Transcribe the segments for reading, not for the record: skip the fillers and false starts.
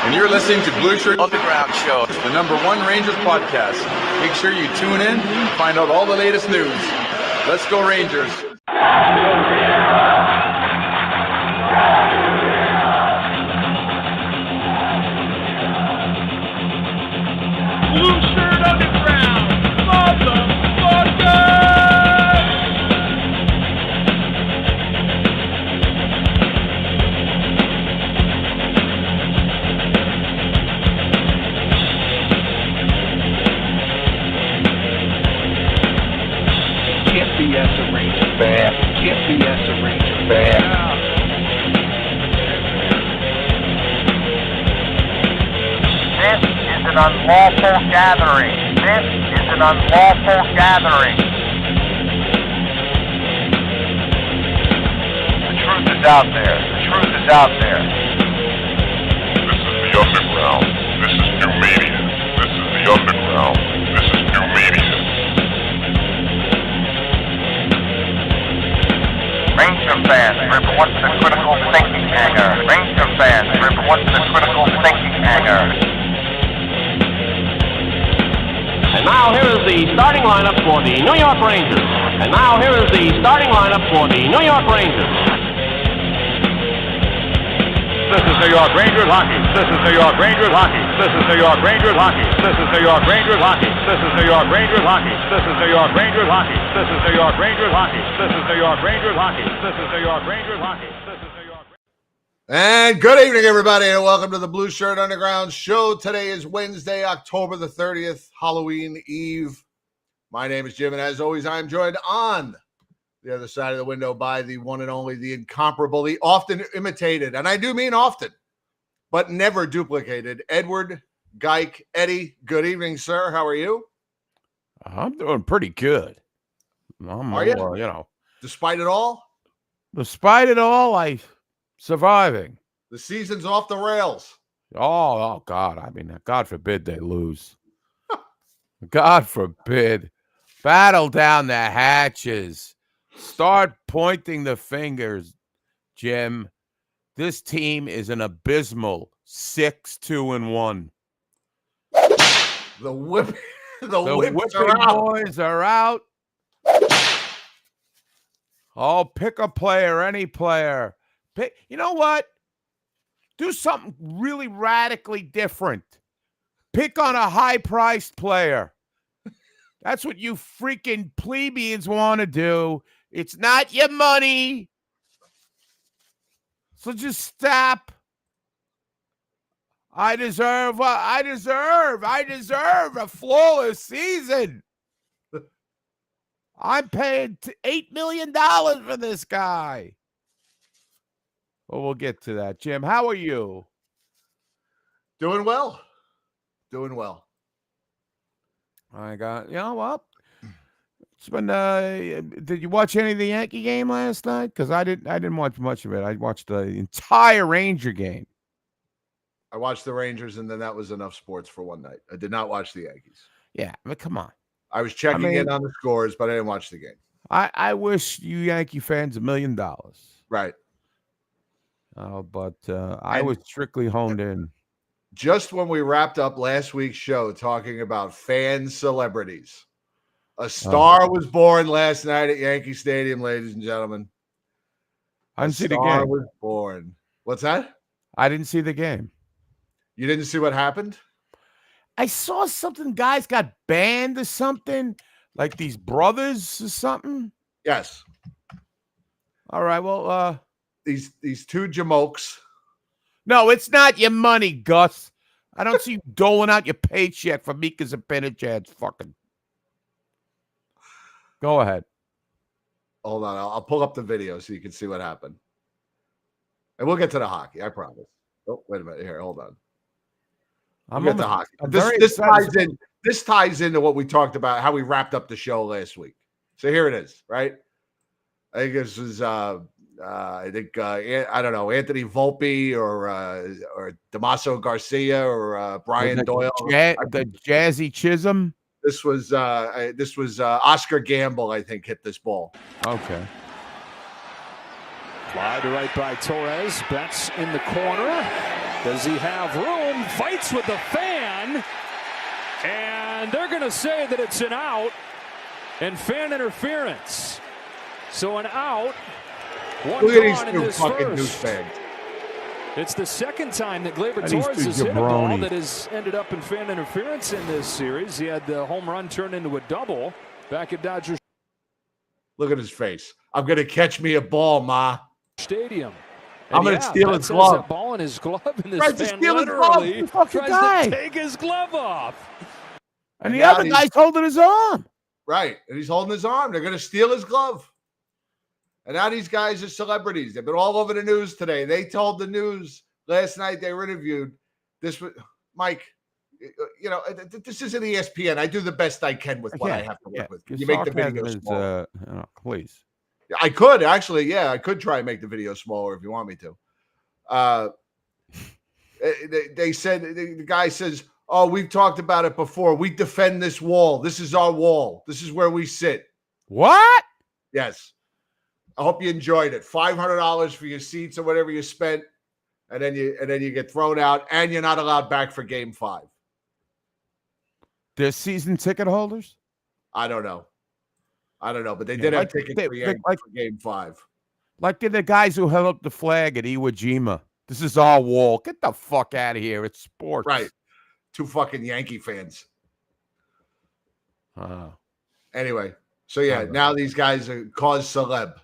and you're listening to Blue Shirt Underground Show, the #1 Rangers podcast. Make sure you tune in and find out all the latest news. Let's go Rangers. Blue Shirt Underground, motherfucker! Can't BS a Ranger fan. Can't BS a Ranger fan. This is an unlawful gathering. This is an unlawful gathering. The truth is out there. The truth is out there. This is the underground. This is new media. This is the underground. This is new media. Ranger fans, remember what's the critical thinking hanger. Ranger fans, remember what's the critical thinking hanger. And now here is the starting lineup for the New York Rangers. And now here is the starting lineup for the New York Rangers. This is New York Rangers hockey. This is New York Rangers hockey. This is New York Rangers hockey. This is New York Rangers hockey. This is New York Rangers hockey. This is New York Rangers hockey. This is New York Rangers hockey. This is New York Rangers hockey. This is New York Rangers hockey. This is New York. And good evening, everybody, and welcome to the Blue Shirt Underground Show. Today is Wednesday, October the 30th, Halloween Eve. My name is Jim, and as always, I'm joined on the other side of the window by the one and only, the incomparable, the often imitated, and I do mean often, but never duplicated, Edward Geik. Eddie, good evening, sir. How are you? I'm doing pretty good. Are you? Despite it all? Despite it all, I'm surviving. The season's off the rails. Oh, God. I mean, God forbid they lose. God forbid. Battle down the hatches. Start pointing the fingers, Jim. This team is an abysmal 6-2-1. The whip. The whipping boys are out. Oh, pick a player, any player. You know what? Do something really radically different. Pick on a high-priced player. That's what you freaking plebeians want to do. It's not your money. So just stop. I deserve a flawless season. I'm paying $8 million for this guy. Well, we'll get to that. Jim, how are you? Doing well. Doing well. I got, well, it's been, did you watch any of the Yankee game last night? Because I didn't watch much of it. I watched the entire Ranger game. I watched the Rangers, and then that was enough sports for one night. I did not watch the Yankees. Yeah, but come on. I was checking in on the scores, but I didn't watch the game. I wish you Yankee fans $1 million. Right. But I was strictly honed in. Just when we wrapped up last week's show talking about fan celebrities, a star was born last night at Yankee Stadium, ladies and gentlemen. I didn't see the game. A star was born. What's that? I didn't see the game. You didn't see what happened? I saw something. Guys got banned or something, like these brothers or something. Yes. All right. Well, these two jamokes. No, it's not your money, Gus. I don't see you doling out your paycheck for Mika Zibanejad's fucking. Go ahead. Hold on. I'll pull up the video so you can see what happened. And we'll get to the hockey, I promise. Oh, wait a minute. Here, hold on. We'll get to hockey. This ties into what we talked about, how we wrapped up the show last week. So here it is, right? I think this was I don't know, Anthony Volpe or Damaso Garcia or Brian Doyle. The Jazzy Chisholm. This was Oscar Gamble, I think, hit this ball. Okay. Fly to right by Torres. Betts in the corner. Does he have room? Fights with the fan. And they're going to say that it's an out and fan interference. So an out. One Look at these gone in two this fucking first. douchebags. It's the second time that Gleyber And these Torres two has hit a ball jabronis. that has ended up in fan interference in this series. He had the home run turned into a double back at Dodger Look at his face. I'm going to catch me a ball, Ma. Stadium. I'm going to steal his glove. That ball in his glove, and this Tries to fan steal his glove. literally The fucking tries guy. to take his glove off. And the now other he's- guy's holding his arm. Right. And he's holding his arm. They're going to steal his glove. And now these guys are celebrities. They've been all over the news today. They told the news last night they were interviewed. This was Mike. You know, this isn't ESPN. I do the best I can with what I have to work with. Can you make the video smaller? Please. I could actually. Yeah, I could try and make the video smaller if you want me to. They said the guy says, "Oh, we've talked about it before. We defend this wall. This is our wall. This is where we sit." What? Yes. I hope you enjoyed it. $500 for your seats or whatever you spent, and then you get thrown out, and you're not allowed back for Game 5. They're season ticket holders? I don't know, but they did have tickets for Game 5. Like they're the guys who held up the flag at Iwo Jima. This is our wall. Get the fuck out of here. It's sports. Right. Two fucking Yankee fans. Anyway, so yeah, now these guys are cause celeb.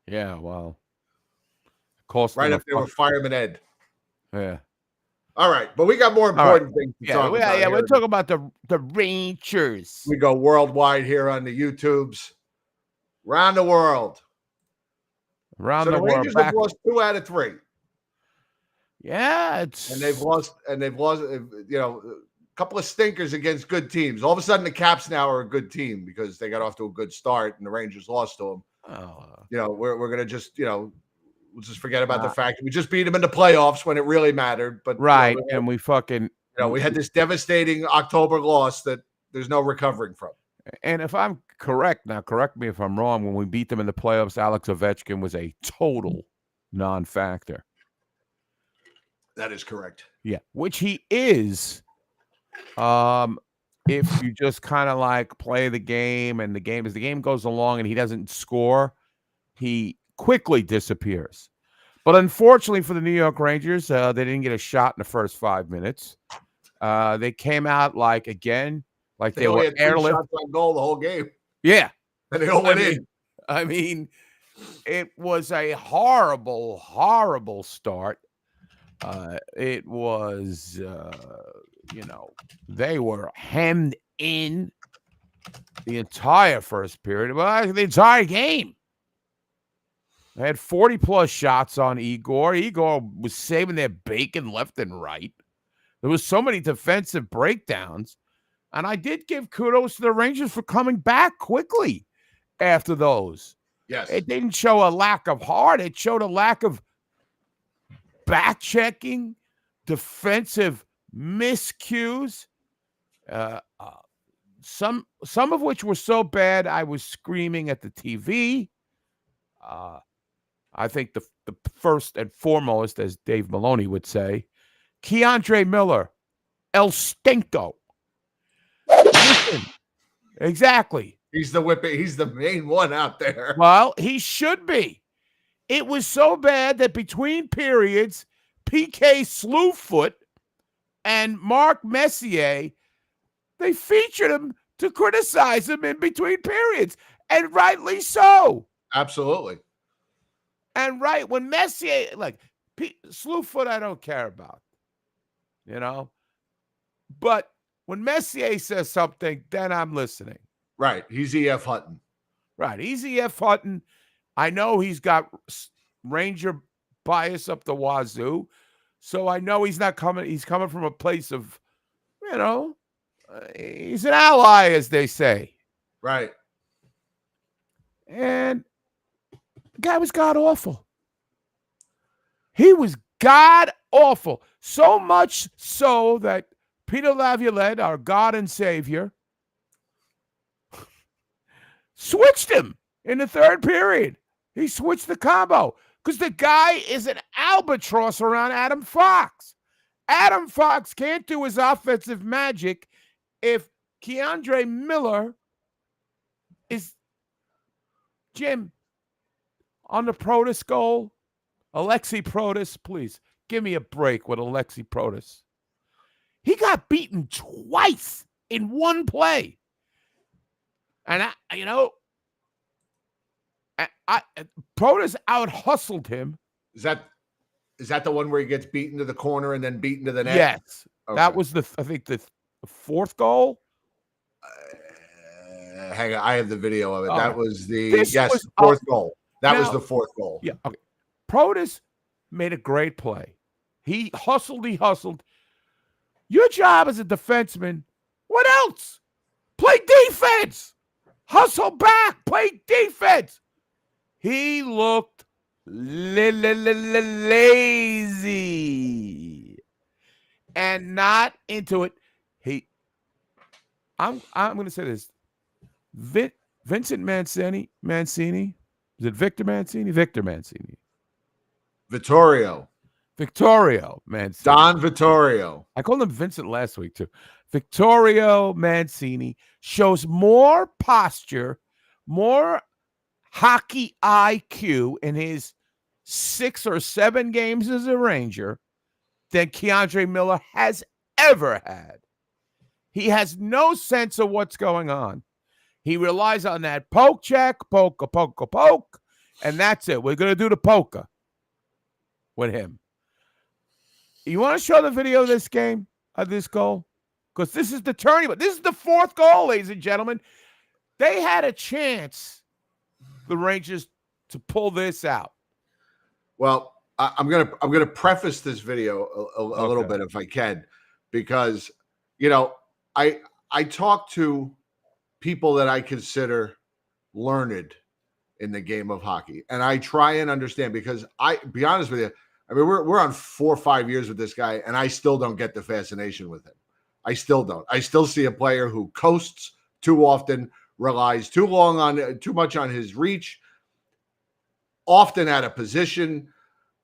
Yeah, well. Cost right up there with Fireman Ed. Yeah. All right, but we got more important things to talk about. Yeah, we're talking about the Rangers. We go worldwide here on the YouTubes. Around the world. Around so the the world. Rangers have lost 2 out of 3. Yeah, it's and they've lost, you know, a couple of stinkers against good teams. All of a sudden, the Caps now are a good team because they got off to a good start and the Rangers lost to them. You know, we're gonna just, you know, we'll just forget about the fact that we just beat them in the playoffs when it really mattered. But right, you know, and we fucking, you know, we had this devastating October loss that there's no recovering from. And if I'm correct, now correct me if I'm wrong, when we beat them in the playoffs, Alex Ovechkin was a total non-factor. That is correct. Yeah, which he is. If you just kind of like play the game and as the game goes along and he doesn't score, he quickly disappears. But unfortunately for the New York Rangers, they didn't get a shot in the first 5 minutes. They came out like they were had 3 shots on goal the whole game. Yeah. And they all went in. I mean, it was a horrible, horrible start. It was, you know, they were hemmed in the entire first period. Well, the entire game. They had 40-plus shots on Igor. Igor was saving their bacon left and right. There was so many defensive breakdowns. And I did give kudos to the Rangers for coming back quickly after those. Yes. It didn't show a lack of heart. It showed a lack of back-checking, defensive miscues, some of which were so bad I was screaming at the TV. I think the first and foremost, as Dave Maloney would say, Keandre Miller, El Stinko. Listen, exactly. He's the whipping. He's the main one out there. Well, he should be. It was so bad that between periods, PK Slewfoot and Mark Messier, they featured him to criticize him in between periods, and rightly so. Absolutely. And right when Messier, like Slewfoot, I don't care about, you know, but when Messier says something, then I'm listening. Right. He's E.F. Hutton. Right. He's E.F. Hutton. I know he's got Ranger bias up the wazoo. So I know he's not coming. He's coming from a place of, you know, he's an ally, as they say. Right. And the guy was god awful. He was god awful. So much so that Peter Laviolette, our God and Savior, switched him in the third period. He switched the combo Because the guy is an albatross around Adam Fox. Adam Fox can't do his offensive magic if Keandre Miller is, Jim, on the Protus goal. Alexi Protus, please give me a break with Alexi Protus. He got beaten twice in one play. And, Protus out-hustled him. Is that the one where he gets beaten to the corner and then beaten to the net? Yes. Okay. That was I think the fourth goal. Hang on, I have the video of it. Oh. That was the fourth goal. That was the fourth goal. Yeah. Okay. Protus made a great play. He hustled. Your job as a defenseman, what else? Play defense. Hustle back. Play defense. He looked lazy and not into it. I'm going to say this. Vincent Mancini. Is it Victor Mancini? Victor Mancini. Vittorio Mancini. Don Vittorio. I called him Vincent last week too. Vittorio Mancini shows more posture, more hockey IQ in his 6 or 7 games as a Ranger than Keandre Miller has ever had. He has no sense of what's going on. He relies on that poke check, poke, and that's it. We're going to do the polka with him. You want to show the video of this game, of this goal? Because this is the turning point. This is the fourth goal, ladies and gentlemen. They had a chance, the Rangers, to pull this out. Well, I'm gonna preface this video a little bit if I can, because I talk to people that I consider learned in the game of hockey, and I try and understand, because be honest with you, I mean we're on 4 or 5 years with this guy, and I still don't get the fascination with him. I still don't. I still see a player who coasts too often, relies too much on his reach, often out of position,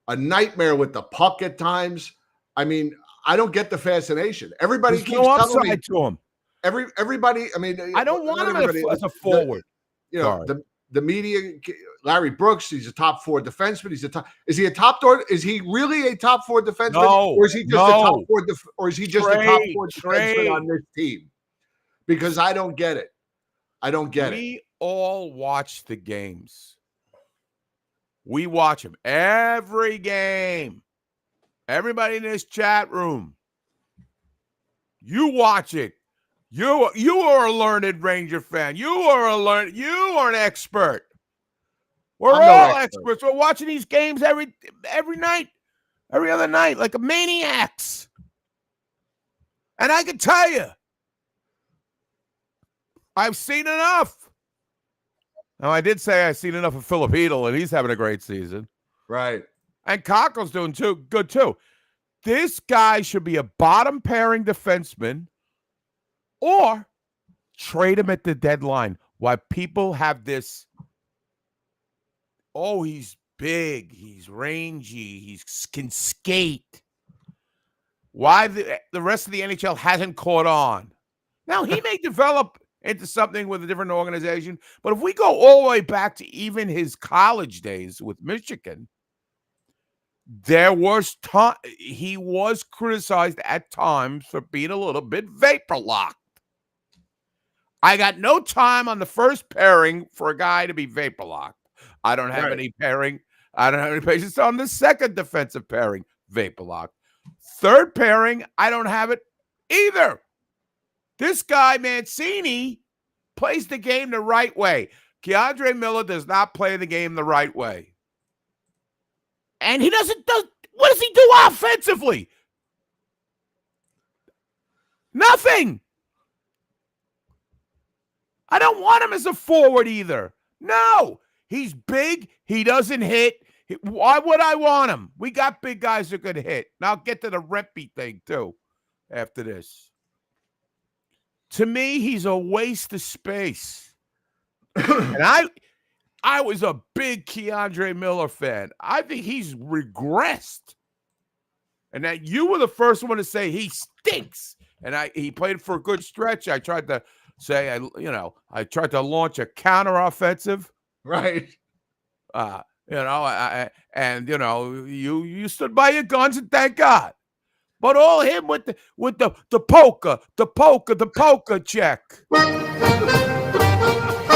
a nightmare with the puck at times. I mean, I don't get the fascination. Everybody There's keeps no telling me to him. Everybody. I mean, I don't want him as a forward. The media. Larry Brooks. He's a top 4 defenseman. Is he a top? Is he really a top 4 defenseman? No, or is he just a top 4? Or is he just a top 4 defenseman on this team? Because I don't get it. We all watch the games. We watch them every game. Everybody in this chat room, you watch it. You are a learned Ranger fan. You are an expert. We're all experts. We're watching these games every night, every other night, like a maniacs. And I can tell you, I've seen enough. Now, I did say I've seen enough of Philip Hedl, and he's having a great season. Right. And Cockle's doing good too. This guy should be a bottom pairing defenseman, or trade him at the deadline. Why people have this, oh, he's big, he's rangy, he can skate. Why the rest of the NHL hasn't caught on. Now, he may develop into something with a different organization, but if we go all the way back to even his college days with Michigan, he was criticized at times for being a little bit vapor locked. I got no time on the first pairing for a guy to be vapor locked. I don't have any pairing. I don't have any patience on the second defensive pairing, vapor locked. Third pairing, I don't have it either. This guy, Mancini, plays the game the right way. Keandre Miller does not play the game the right way. And he what does he do offensively? Nothing. I don't want him as a forward either. No. He's big. He doesn't hit. Why would I want him? We got big guys that could hit. Now I'll get to the Rempe thing too after this. To me, he's a waste of space. And I was a big Keandre Miller fan. I think he's regressed. And that you were the first one to say he stinks. And he played for a good stretch. I tried to say, I tried to launch a counteroffensive. Right. You stood by your guns and thank God. But all him with the poker check.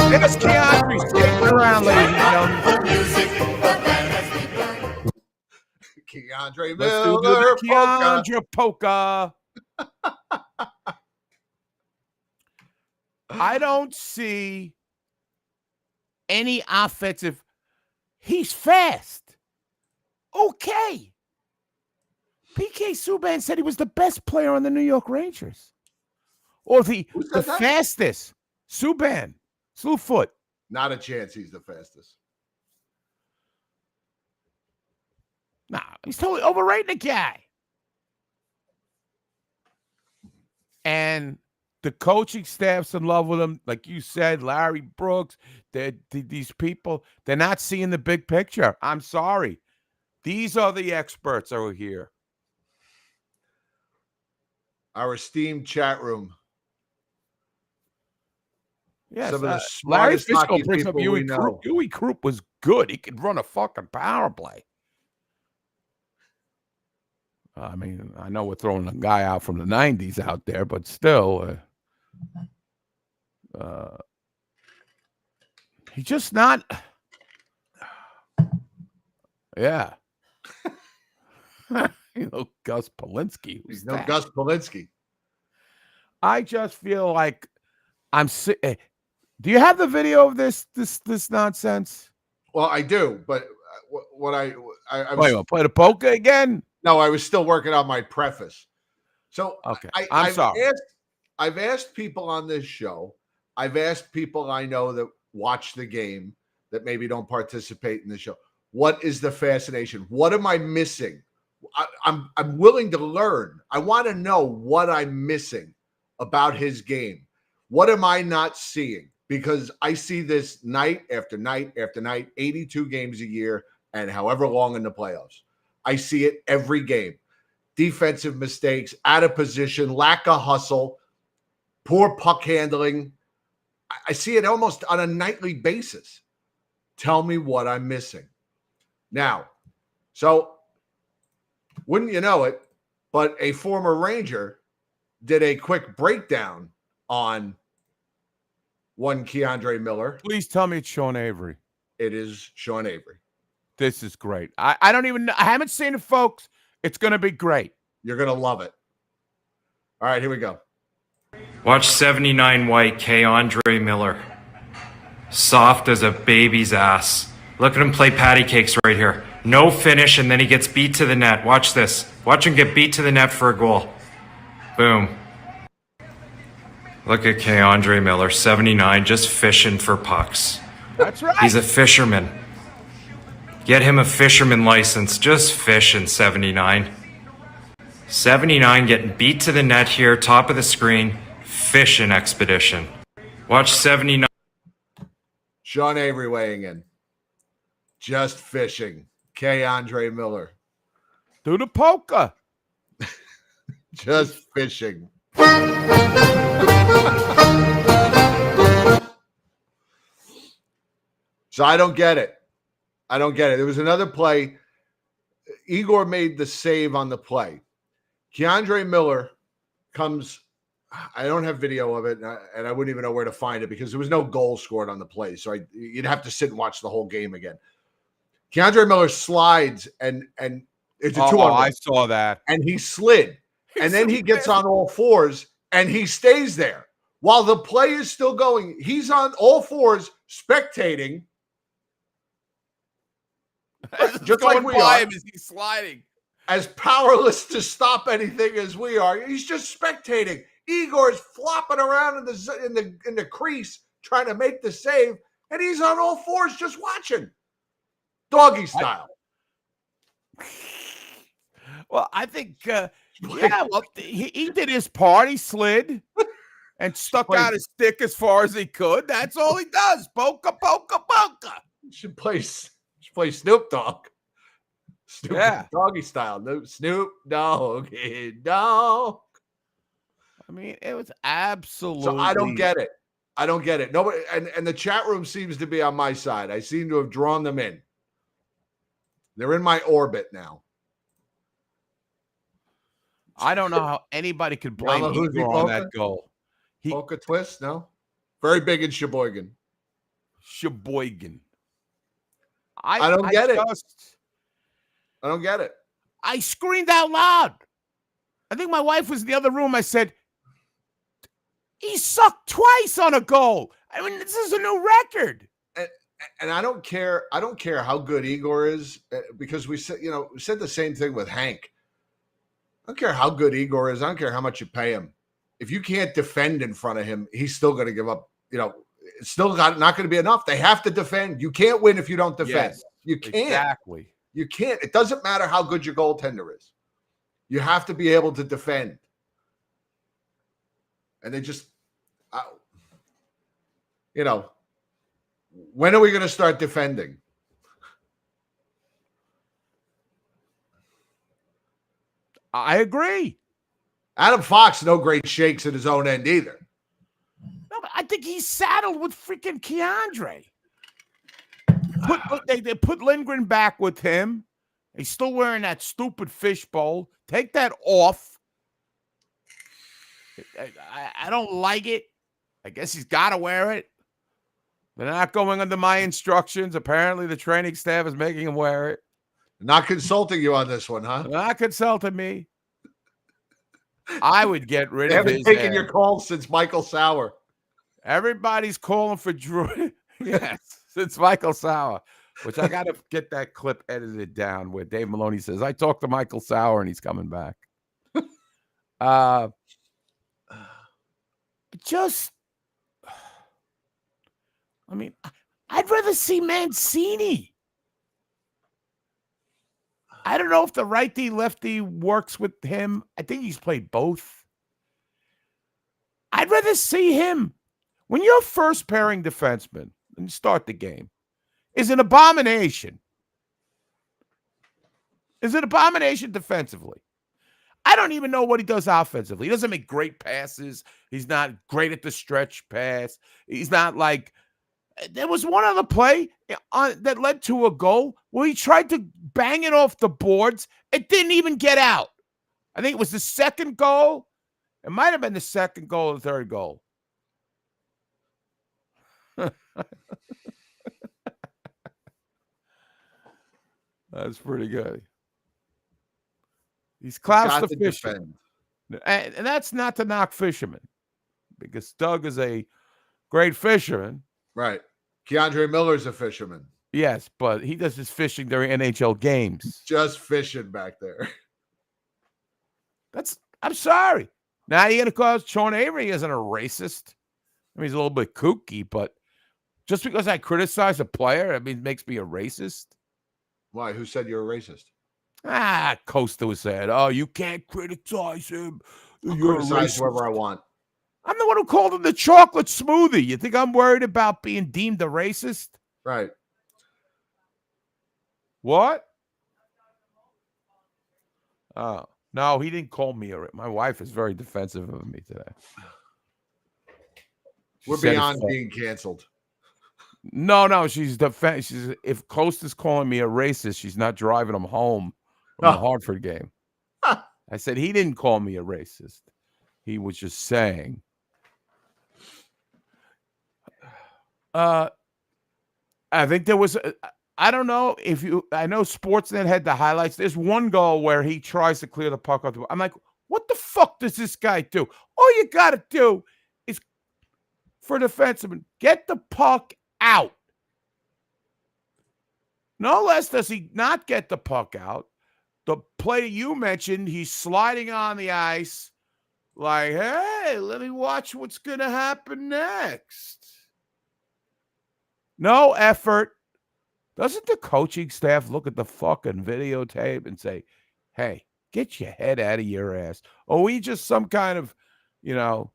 There's Keandre skating around, ladies and gentlemen. Keandre Let's do Miller, the Keandre polka. I don't see any offensive. He's fast. Okay. PK Subban said he was the best player on the New York Rangers. Or the fastest. Subban. Slewfoot. Not a chance he's the fastest. Nah, he's totally overrating the guy. And the coaching staff's in love with him. Like you said, Larry Brooks, these people, they're not seeing the big picture. I'm sorry. These are the experts over here. Our esteemed chat room. Yes, some of the Larry smartest hockey Fishko brings up people we know. Huey Krupp was good. He could run a fucking power play. I mean, I know we're throwing a guy out from the 90s out there, but still, he's just not. Yeah. Gus Polinsky. He's no Gus Polinsky. I just feel like I'm sick. Do you have the video of this nonsense? Well, I do, but what I was play the polka again? No, I was still working on my preface. So okay, I'm sorry. I've asked people on this show. I've asked people I know that watch the game that maybe don't participate in the show. What is the fascination? What am I missing? I'm willing to learn. I want to know what I'm missing about his game. What am I not seeing? Because I see this night after night after night, 82 games a year, and however long in the playoffs. I see it every game. Defensive mistakes, out of position, lack of hustle, poor puck handling. I see it almost on a nightly basis. Tell me what I'm missing. Now, so wouldn't you know it, but a former Ranger did a quick breakdown on one Keandre Miller. Please tell me it's Sean Avery. It is Sean Avery. This is great. I don't even know. I haven't seen it, folks. It's going to be great. You're going to love it. All right, here we go. Watch 79 white Keandre Miller. Soft as a baby's ass. Look at him play patty cakes right here. No finish, and then he gets beat to the net. Watch this. Watch him get beat to the net for a goal. Boom. Look at Keandre Miller, 79, just fishing for pucks. That's right. He's a fisherman. Get him a fisherman license. Just fishing, 79. 79 getting beat to the net here, top of the screen. Fishing expedition. Watch 79. Sean Avery weighing in. Just fishing. Keandre Miller. Do the polka. Just fishing. So I don't get it. I don't get it. There was another play. Igor made the save on the play. Keandre Miller comes. I don't have video of it, and I wouldn't even know where to find it because there was no goal scored on the play. So you'd have to sit and watch the whole game again. Keandre Miller slides, and it's a 2-on-1. I saw that. And he slid. And then he gets on all fours, and he stays there. While the play is still going, he's on all fours, spectating. Just like we are. Him as he's sliding. As powerless to stop anything as we are. He's just spectating. Igor's flopping around in the crease trying to make the save, and he's on all fours just watching. Doggy style. Well, I think, he did his part. He slid and stuck out his stick as far as he could. That's all he does. Polka, polka, polka. Should play Snoop Dogg. Snoop Doggy style. No, Snoop Doggy Dogg. I mean, it was absolutely. So I don't get it. Nobody, and the chat room seems to be on my side. I seem to have drawn them in. They're in my orbit now. I don't know how anybody could blame Igor on that goal. Polka twist? No. Very big in Sheboygan. I don't get it. I don't get it. I screamed out loud. I think my wife was in the other room. I said, he sucked twice on a goal. I mean, this is a new record. And I don't care. I don't care how good Igor is, because we said the same thing with Hank. I don't care how good Igor is. I don't care how much you pay him. If you can't defend in front of him, he's still going to give up. It's still not going to be enough. They have to defend. You can't win if you don't defend. Yes, you can't. Exactly. You can't. It doesn't matter how good your goaltender is. You have to be able to defend. And they just, when are we going to start defending? I agree. Adam Fox, no great shakes at his own end either. No, but I think he's saddled with freaking Keandre. They put Lindgren back with him. He's still wearing that stupid fishbowl. Take that off. I don't like it. I guess he's got to wear it. They're not going under my instructions. Apparently, the training staff is making him wear it. Not consulting you on this one, huh? Not consulting me. I would get rid of his. They haven't taken your calls since Michael Sauer. Everybody's calling for Drew. Yes, since Michael Sauer. Which I got to get that clip edited down where Dave Maloney says, I talked to Michael Sauer and he's coming back. I'd rather see Mancini. I don't know if the righty-lefty works with him. I think he's played both. I'd rather see him. When you're first pairing defenseman and start the game, is an abomination. Is an abomination defensively. I don't even know what he does offensively. He doesn't make great passes. He's not great at the stretch pass. He's not like... There was one other play that led to a goal where he tried to bang it off the boards. It didn't even get out. I think it was the second goal. It might have been the second goal or the third goal. That's pretty good. He's Klaus the fisherman. And that's not to knock fishermen, because Doug is a great fisherman. Right. Keandre Miller's a fisherman. Yes, but he does his fishing during NHL games. Just fishing back there. I'm sorry. Now you're going to call Sean Avery isn't a racist. I mean, he's a little bit kooky, but just because I criticize a player, it makes me a racist. Why? Who said you're a racist? Costa said, oh, you can't criticize him. You're criticize whoever I want. I'm the one who called him the chocolate smoothie. You think I'm worried about being deemed a racist? Right. What? Oh, no, he didn't call me. My wife is very defensive of me today. We're beyond being canceled. No, she's if Costa's calling me a racist, she's not driving him home from the Hartford game. I said he didn't call me a racist. He was just saying. I think there was, I don't know if I know Sportsnet had the highlights. There's one goal where he tries to clear the puck out. I'm like, what the fuck does this guy do? All you got to do is, for defenseman, get the puck out. No less does he not get the puck out. The play you mentioned, he's sliding on the ice like, hey, let me watch what's going to happen next. No effort. Doesn't the coaching staff look at the fucking videotape and say, hey, get your head out of your ass? Or we just some kind of, now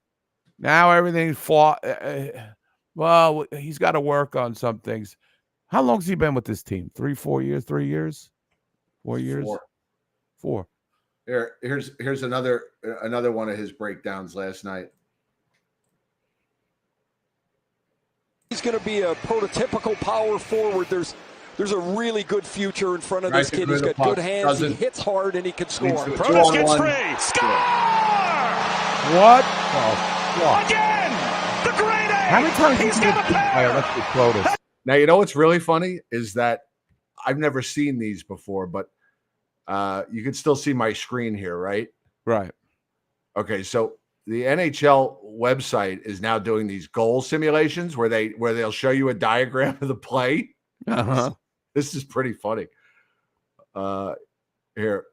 everything's flawed. Well, he's got to work on some things. How long's he been with this team? 3 years? 4 years? 4 years? 4. Here's another one of his breakdowns last night. He's going to be a prototypical power forward. There's a really good future in front of this kid. He's got good hands. He hits hard, and he can score. Protas gets free. Score! What? Again! The great A! How many times he's got a pair? Let's get Protas. Now, you know what's really funny is that I've never seen these before, but you can still see my screen here, right? Right. Okay, so the NHL website is now doing these goal simulations where they'll show you a diagram of the play. Uh-huh. This is pretty funny. Here.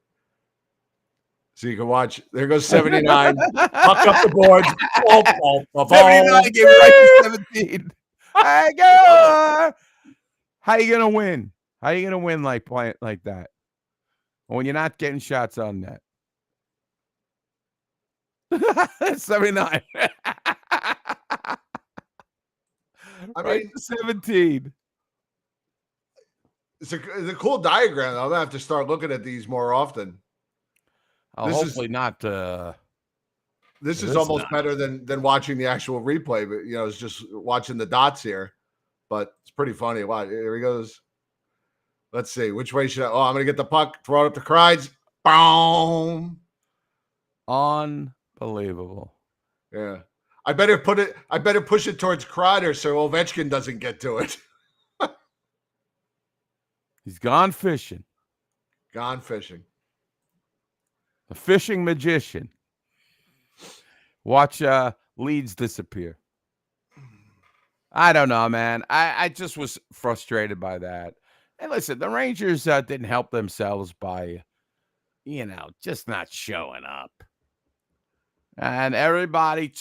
So you can watch. There goes 79. Puck up the boards. 79 gave it right to 17. I go. How you gonna win? How you gonna win like playing like that when you're not getting shots on net? 79. Right to 17. It's a cool diagram. I'm gonna have to start looking at these more often. Hopefully not. This is almost better than watching the actual replay, but it's just watching the dots here. But it's pretty funny. Wow, here he goes. Let's see. Which way should I? Oh, I'm gonna get the puck, throw it up the Kreids. Boom. Unbelievable. Yeah. I better push it towards Kreider so Ovechkin doesn't get to it. He's gone fishing. Gone fishing. A fishing magician. Watch leads disappear. I don't know, man. I just was frustrated by that. And listen, the Rangers didn't help themselves by, just not showing up. And everybody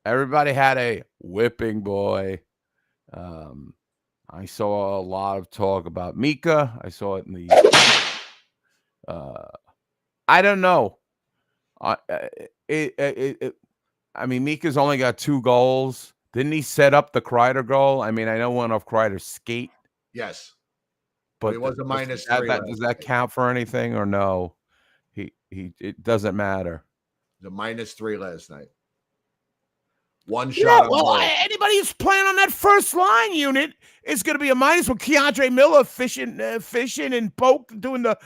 had a whipping boy. I saw a lot of talk about Mika. I saw it in the I don't know. I mean, Mika's only got 2 goals. Didn't he set up the Kreider goal? I mean, I know one off Kreider's skate. Yes. But it was a -3. Does that count for anything or no? It doesn't matter. The -3 last night. One shot. Well, anybody who's playing on that first line unit is going to be a minus with Keandre Miller fishing and poke doing the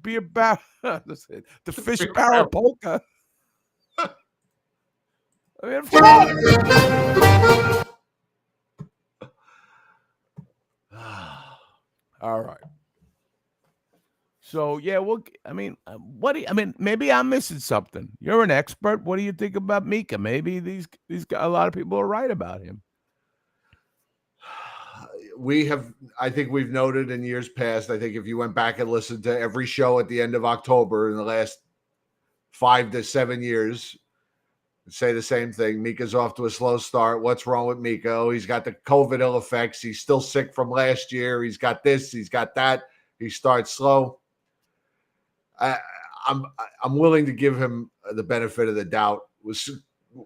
beer barrel, the fish barrel polka. I mean, all right. So yeah, maybe I'm missing something. You're an expert. What do you think about Mika? Maybe these a lot of people are right about him. I think we've noted in years past, I think if you went back and listened to every show at the end of October in the last 5 to 7 years, say the same thing. Mika's off to a slow start. What's wrong with Mika? Oh, he's got the COVID ill effects. He's still sick from last year. He's got this. He's got that. He starts slow. I'm willing to give him the benefit of the doubt.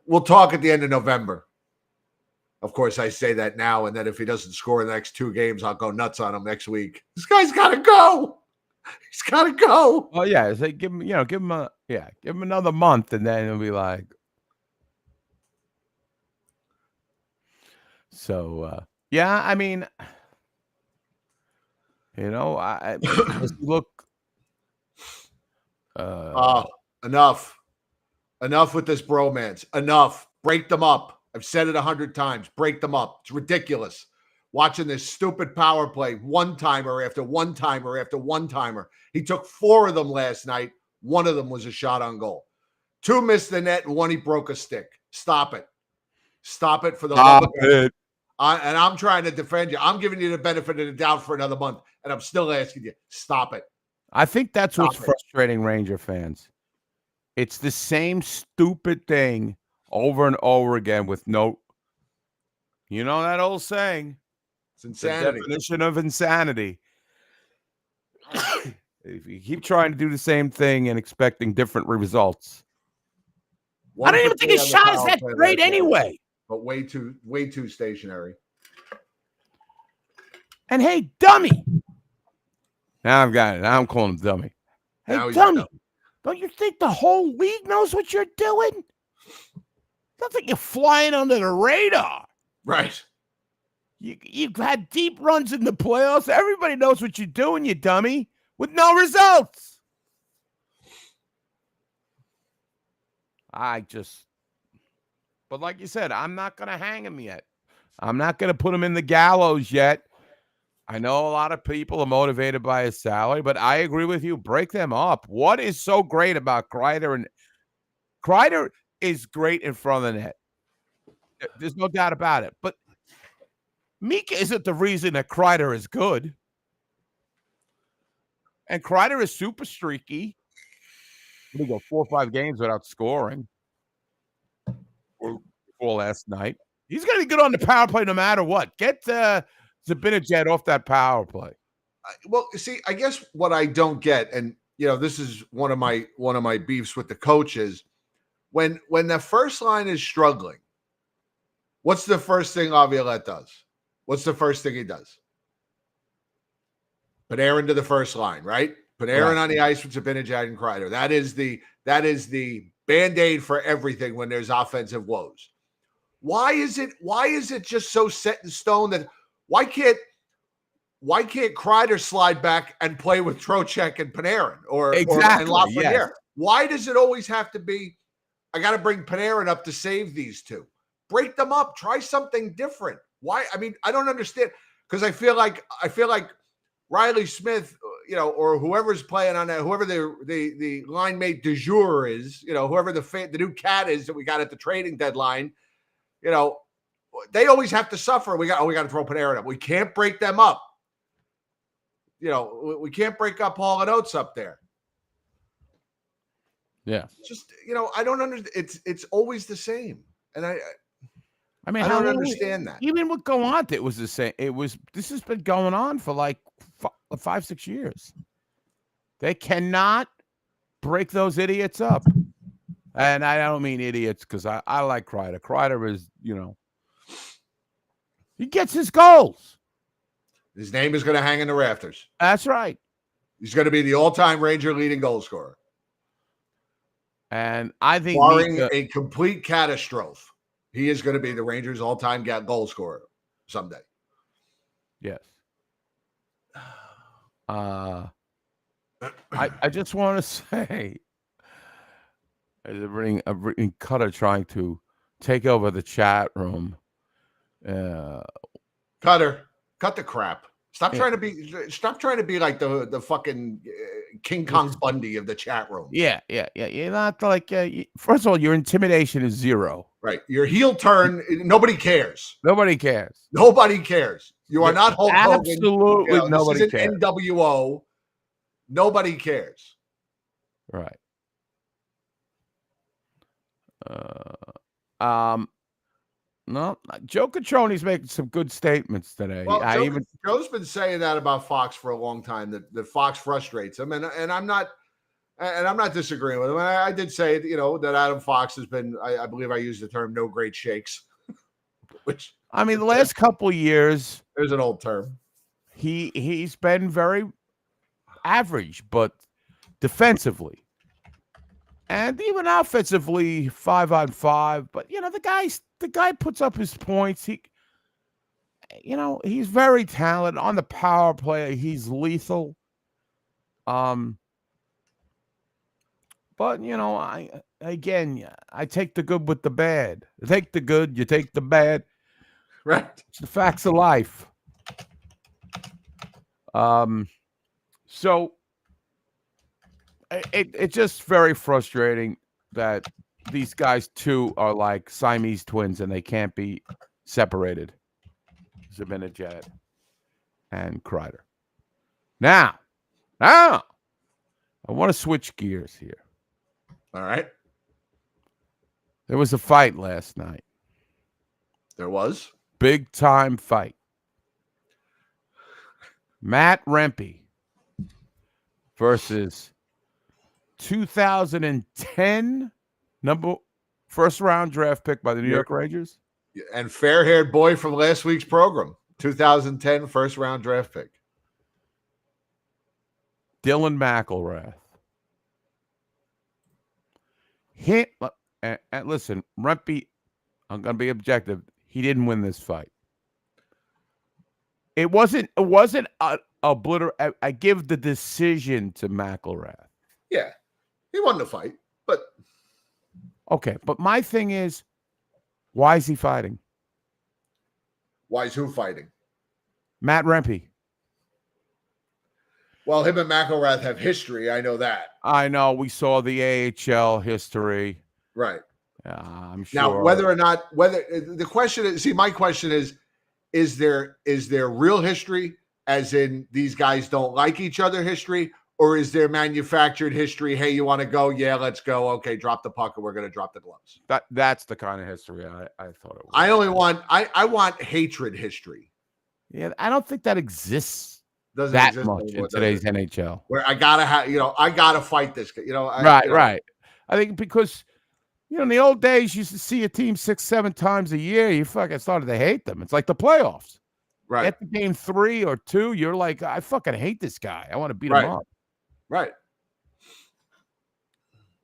We'll talk at the end of November. Of course, I say that now, and then if he doesn't score in the next 2 games, I'll go nuts on him next week. This guy's got to go. He's got to go. Oh yeah, so give him another month, and then it'll be like. So yeah, I mean, I look. Enough with this bromance. Enough. Break them up. I've said it 100 times. Break them up. It's ridiculous. Watching this stupid power play, one-timer after one-timer after one-timer. He took 4 of them last night. 1 of them was a shot on goal. 2 missed the net, and 1 he broke a stick. Stop it. Stop it for the love of God. And I'm trying to defend you. I'm giving you the benefit of the doubt for another month, and I'm still asking you, stop it. I think that's what's frustrating Ranger fans. It's the same stupid thing over and over again with no, that old saying. It's insanity. The definition of insanity. If you keep trying to do the same thing and expecting different results. I don't even think his shot is that great anyway. But way too stationary. And hey, dummy. Now I've got it. Now I'm calling him dummy. Hey, dummy. Don't you think the whole league knows what you're doing? Don't think you're flying under the radar. Right. You've had deep runs in the playoffs. Everybody knows what you're doing, you dummy, with no results. But like you said, I'm not going to hang him yet. I'm not going to put him in the gallows yet. I know a lot of people are motivated by his salary, but I agree with you. Break them up. What is so great about Kreider? And Kreider is great in front of the net. There's no doubt about it. But Mika isn't the reason that Kreider is good. And Kreider is super streaky. Let me go 4 or 5 games without scoring. Or last night. He's going to be good on the power play no matter what. Get Zibanejad off that power play. Well, see, I guess what I don't get, and this is one of my beefs with the coaches, when the first line is struggling, what's the first thing Laviolette does? What's the first thing he does? Panarin to the first line, right? Panarin on the ice with Zibanejad and Kreider. That is the Band-Aid for everything when there's offensive woes. Why is it just so set in stone that why can't Kreider slide back and play with Trocheck and Panarin and Lafreniere? Yes. Why does it always have to be, I got to bring Panarin up to save these two? Break them up. Try something different. Why? I mean, I don't understand, because I feel like Riley Smith, or whoever's playing on that, whoever the line mate du jour is, whoever the new cat is that we got at the trading deadline, they always have to suffer. We got to throw Panarin up. We can't break them up. We can't break up Hall and Oates up there. Yeah. Just, I don't understand. It's always the same. And I don't understand that. Even with Gallant, it was the same. This has been going on for like 5-6 years. They cannot break those idiots up. And I don't mean idiots because I like Kreider. Kreider is, he gets his goals. His name is going to hang in the rafters. That's right. He's going to be the all-time Ranger leading goal scorer. And I think barring a complete catastrophe, he is going to be the Rangers' all-time goal scorer someday. Yes. I just want to say, as a Cutter trying to take over the chat room. Cutter, cut the crap. Stop trying to be like the fucking King Kong Bundy of the chat room. Yeah. You're not like first of all, your intimidation is 0. Right. Your heel turn, nobody cares. Nobody cares. Nobody cares. You are not Hulk Hogan. Absolutely nobody this cares. Isn't NWO. Nobody cares. Right. No, Joe Catroni's making some good statements today. Well, Joe's been saying that about Fox for a long time. That Fox frustrates him, and I'm not disagreeing with him. I did say that Adam Fox has been. I believe I used the term "no great shakes," which the last couple of years, there's an old term. He's been very average, but defensively. And even offensively, 5-on-5. But the guy puts up his points. He's very talented on the power play. He's lethal. But I take the good with the bad. You take the good, you take the bad. Right. It's the facts of life. So it's just very frustrating that these guys too are like Siamese twins and they can't be separated. Zibanejad and Kreider. Now, I want to switch gears here. All right. There was a fight last night. There was? Big time fight. Matt Rempe versus 2010 first round draft pick by the New York Rangers. And fair-haired boy from last week's program. 2010 first-round draft pick. Dylan McElrath. And listen, Rempe, I'm going to be objective. He didn't win this fight. It wasn't a blitter. I give the decision to McElrath. Yeah, he won the fight, but okay. But my thing is, why is he fighting? Why is who fighting? Matt Rempe. Well, him and McElrath have history. I know that. I know. We saw the AHL history. Right. I'm sure. Now, the question is, my question is there real history, as in these guys don't like each other history, or is there manufactured history? Hey, you want to go? Yeah, let's go. Okay, drop the puck and we're going to drop the gloves. That's the kind of history I thought it was. I want hatred history. Yeah, I don't think that exists. Doesn't that exist much in today's NHL. Where I gotta fight this guy. Right. I think because in the old days, you used to see a team 6-7 times a year. You fucking started to hate them. It's like the playoffs. Right. At the game 3 or 2, you're like, I fucking hate this guy. I want to beat him up. Right.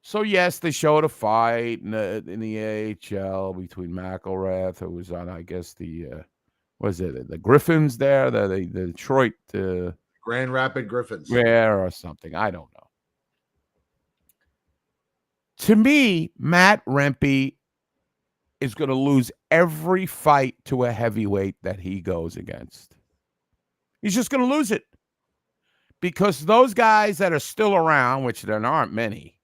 So yes, they showed a fight in the AHL between McElrath, who was on, I guess, the the Griffins there, the Detroit Grand Rapid Griffins, or something. I don't know. To me, Matt Rempe is going to lose every fight to a heavyweight that he goes against. He's just going to lose it. Because those guys that are still around, which there aren't many,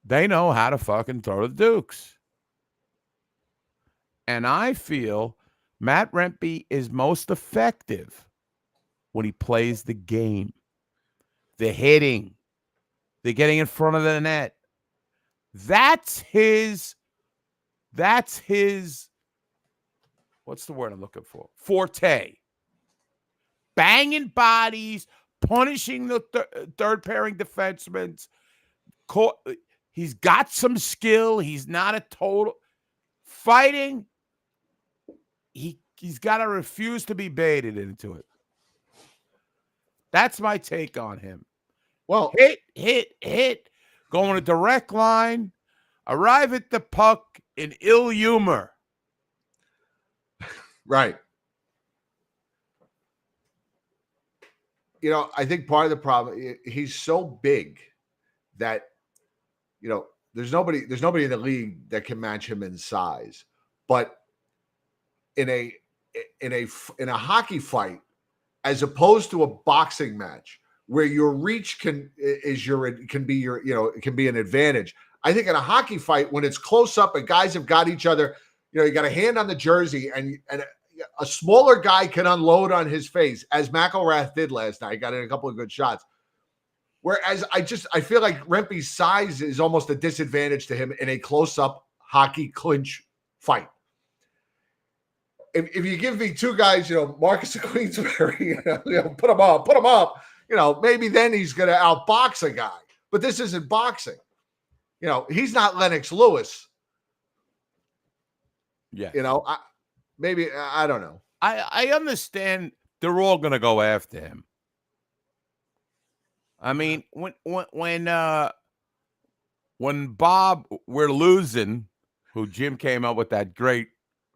they know how to fucking throw the dukes. And I feel Matt Rempe is most effective when he plays the game. The hitting. The getting in front of the net. That's his, what's the word I'm looking for? Forte. Banging bodies, punishing the third pairing defensemen. He's got some skill. He's not a total fighting. He's got to refuse to be baited into it. That's my take on him. Well, hit. Go on a direct line. Arrive at the puck in ill humor. Right. I think part of the problem, he's so big that, there's nobody in the league that can match him in size. But in a hockey fight, as opposed to a boxing match where your reach can be an advantage. I think in a hockey fight, when it's close up and guys have got each other, you got a hand on the jersey and a smaller guy can unload on his face, as McElrath did last night. He got in a couple of good shots. Whereas I feel like Rempe's size is almost a disadvantage to him in a close-up hockey clinch fight. If you give me two guys, Marcus and Queensberry, put him up, maybe then he's going to outbox a guy. But this isn't boxing. He's not Lennox Lewis. Yeah. I don't know. I understand they're all going to go after him. I mean, when Bob, we're losing, who Jim came up with that great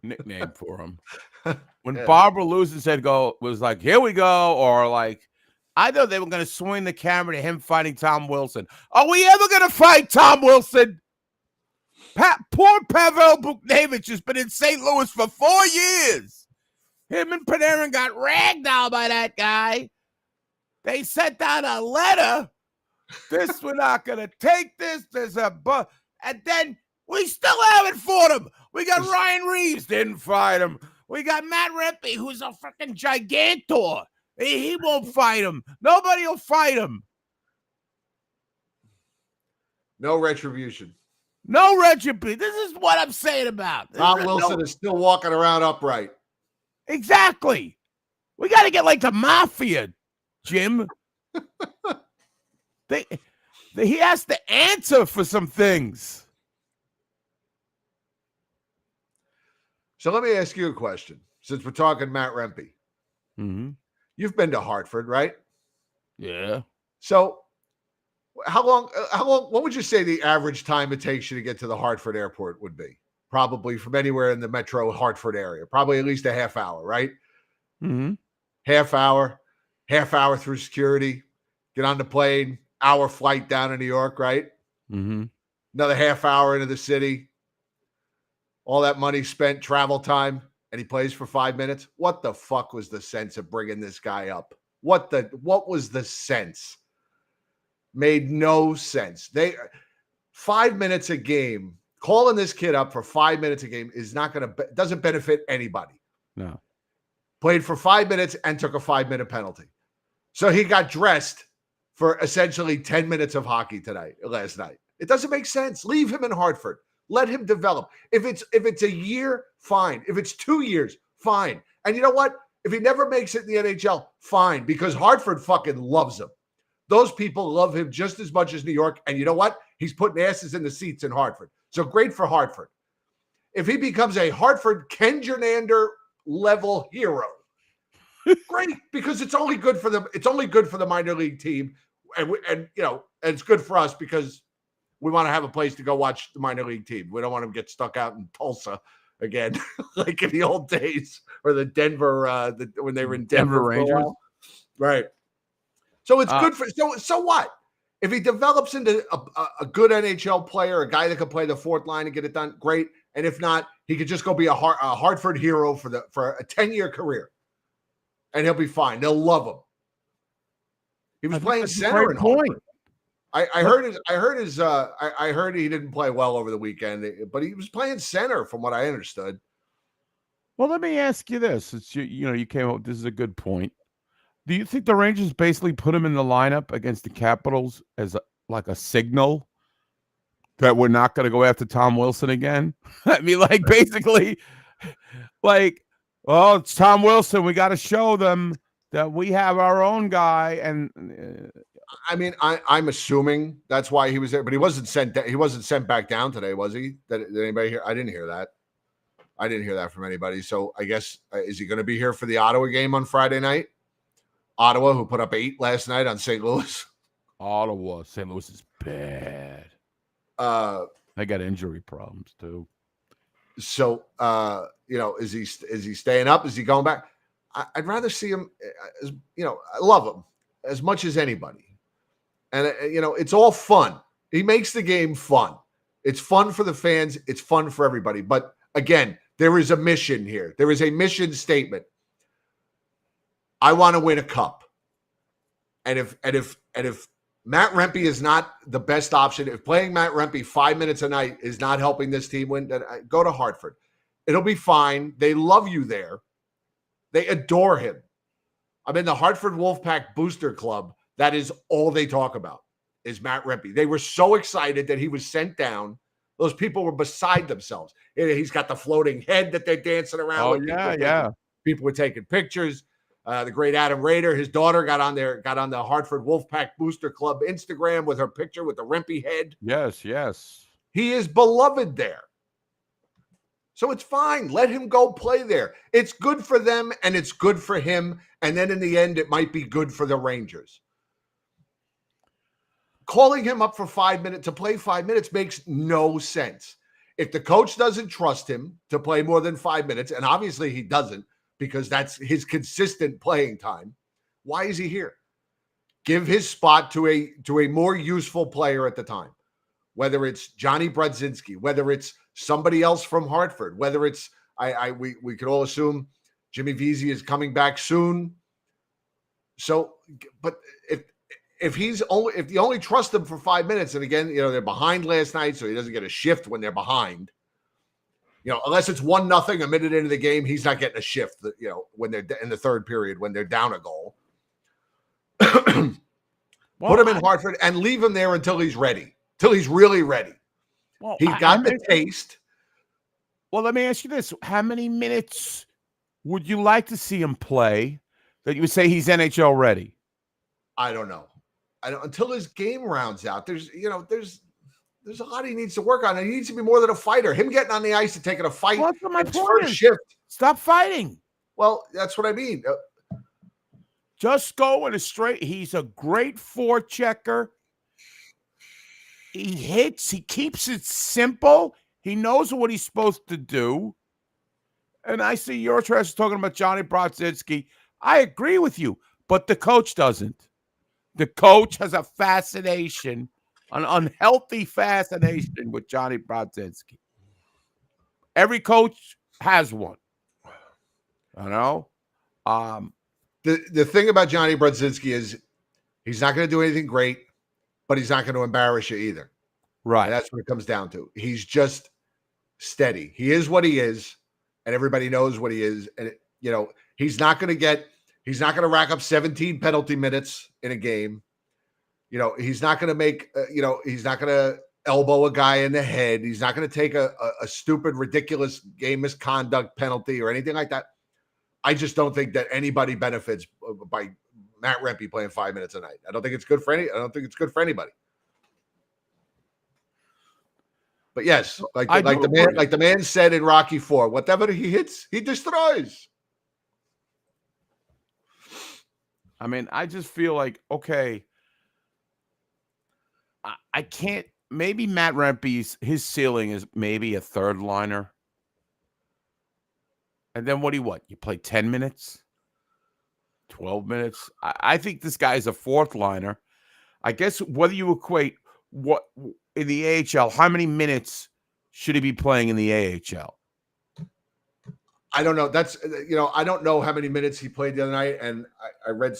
nickname for him. When Bob we're losing was like, here we go, or like, I thought they were going to swing the camera to him fighting Tom Wilson. Are we ever going to fight Tom Wilson? Poor Pavel Buchnevich has been in St. Louis for 4 years. Him and Panarin got ragdolled by that guy. They sent out a letter. We're not going to take this. There's a and then we still haven't fought him. We got Ryan Reeves, didn't fight him. We got Matt Rempe, who's a freaking gigantor. He won't fight him. Nobody will fight him. No retribution. No retribution. This is what I'm saying about. Tom Wilson is still walking around upright. Exactly. We got to get like the mafia, Jim. He has to answer for some things. So let me ask you a question. since we're talking Matt Rempe. Mm-hmm. You've been to Hartford, right? Yeah. So how long, what would you say the average time it takes you to get to the Hartford airport would be? Probably from anywhere in the metro Hartford area, probably at least a half hour, right? Mm-hmm. Half hour through security, get on the plane, hour flight down to New York, right? Mm-hmm. Another half hour into the city, all that money spent, travel time, and he plays for 5 minutes. What the fuck was the sense of bringing this guy up? What was the sense? Made no sense. 5 minutes a game, calling this kid up for 5 minutes a game is not going to, doesn't benefit anybody. No. Played for 5 minutes and took a 5-minute penalty. So he got dressed for essentially 10 minutes of hockey last night. It doesn't make sense. Leave him in Hartford. Let him develop. If it's a year, fine. If it's 2 years, fine. And you know what? If he never makes it in the NHL, fine, because Hartford fucking loves him. Those people love him just as much as New York. And you know what? He's putting asses in the seats in Hartford. So great for Hartford. If he becomes a Hartford Ken Jernander level hero, great, because it's only good for them. It's only good for the minor league team, and it's good for us because we want to have a place to go watch the minor league team. We don't want them to get stuck out in Tulsa again, like in the old days, or the Denver when they were in Denver Rangers, right? So it's good for. So what? If he develops into a good NHL player, a guy that can play the fourth line and get it done, great. And if not, he could just go be a Hartford hero for a 10-year career. And he'll be fine. They'll love him. He was playing center in Hartford. I heard he didn't play well over the weekend, but he was playing center from what I understood. Well, let me ask you this. It's you came up. This is a good point. Do you think the Rangers basically put him in the lineup against the Capitals as like a signal that we're not going to go after Tom Wilson again? I mean, like basically, like, oh, it's Tom Wilson. We got to show them that we have our own guy. And I mean, I'm assuming that's why he was there, but he wasn't sent. He wasn't sent back down today, was he? Did anybody hear? I didn't hear that. I didn't hear that from anybody. So I guess is he going to be here for the Ottawa game on Friday night? Ottawa, who put up 8 last night on St. Louis. St. Louis is bad. They got injury problems too. So, is he staying up? Is he going back? I'd rather see him. I love him as much as anybody, and it's all fun. He makes the game fun. It's fun for the fans. It's fun for everybody. But again, there is a mission here. There is a mission statement. I want to win a cup. And if Matt Rempe is not the best option, if playing Matt Rempe 5 minutes a night is not helping this team win, then go to Hartford. It'll be fine. They love you there. They adore him. I'm in the Hartford Wolfpack Booster Club. That is all they talk about is Matt Rempe. They were so excited that he was sent down. Those people were beside themselves. He's got the floating head that they're dancing around with. People were taking pictures. The great Adam Rader, his daughter got on the Hartford Wolfpack Booster Club Instagram with her picture with the Rempe head. Yes. He is beloved there. So it's fine. Let him go play there. It's good for them and it's good for him. And then in the end, it might be good for the Rangers. Calling him up for 5 minutes to play 5 minutes makes no sense. If the coach doesn't trust him to play more than 5 minutes, and obviously he doesn't, because that's his consistent playing time, why is he here? Give his spot to a more useful player at the time, whether it's Johnny Brodzinski, whether it's somebody else from Hartford, whether it's we could all assume Jimmy Vesey is coming back soon. So, but if you only trust him for 5 minutes, and again, they're behind last night, so he doesn't get a shift when they're behind. Unless it's 1-0 a minute into the game, he's not getting a shift. When they're in the third period, when they're down a goal, put him in Hartford and leave him there until he's ready, till he's really ready. Well, he got the taste. Well, let me ask you this: how many minutes would you like to see him play that you would say he's NHL ready? I don't know. Until his game rounds out. There's a lot he needs to work on. And he needs to be more than a fighter. Him getting on the ice and taking a fight. Well, that's my point. First shift. Stop fighting. Well, that's what I mean. Just go in a straight. He's a great forechecker. He hits. He keeps it simple. He knows what he's supposed to do. And I see your trash talking about Johnny Brodzinski. I agree with you, but the coach doesn't. The coach has a fascination, an unhealthy fascination with Johnny Brodzinski. Every coach has one. You know? The thing about Johnny Brodzinski is he's not going to do anything great, but he's not going to embarrass you either. Right. And that's what it comes down to. He's just steady. He is what he is, and everybody knows what he is. And, he's not going to rack up 17 penalty minutes in a game. He's not going to make, he's not going to elbow a guy in the head. He's not going to take a stupid, ridiculous game misconduct penalty or anything like that. I just don't think that anybody benefits by Matt Rempe playing 5 minutes a night. I don't think it's good for I don't think it's good for anybody. But yes, like the man said in Rocky IV, whatever he hits, he destroys. I mean, I just feel like, okay, I can't. Maybe Matt Rempe's his ceiling is maybe a third liner. And then you play 10 minutes, 12 minutes. I think this guy is a fourth liner. I guess whether you equate what in the AHL, how many minutes should he be playing in the AHL? I don't know. That's, I don't know how many minutes he played the other night. And I read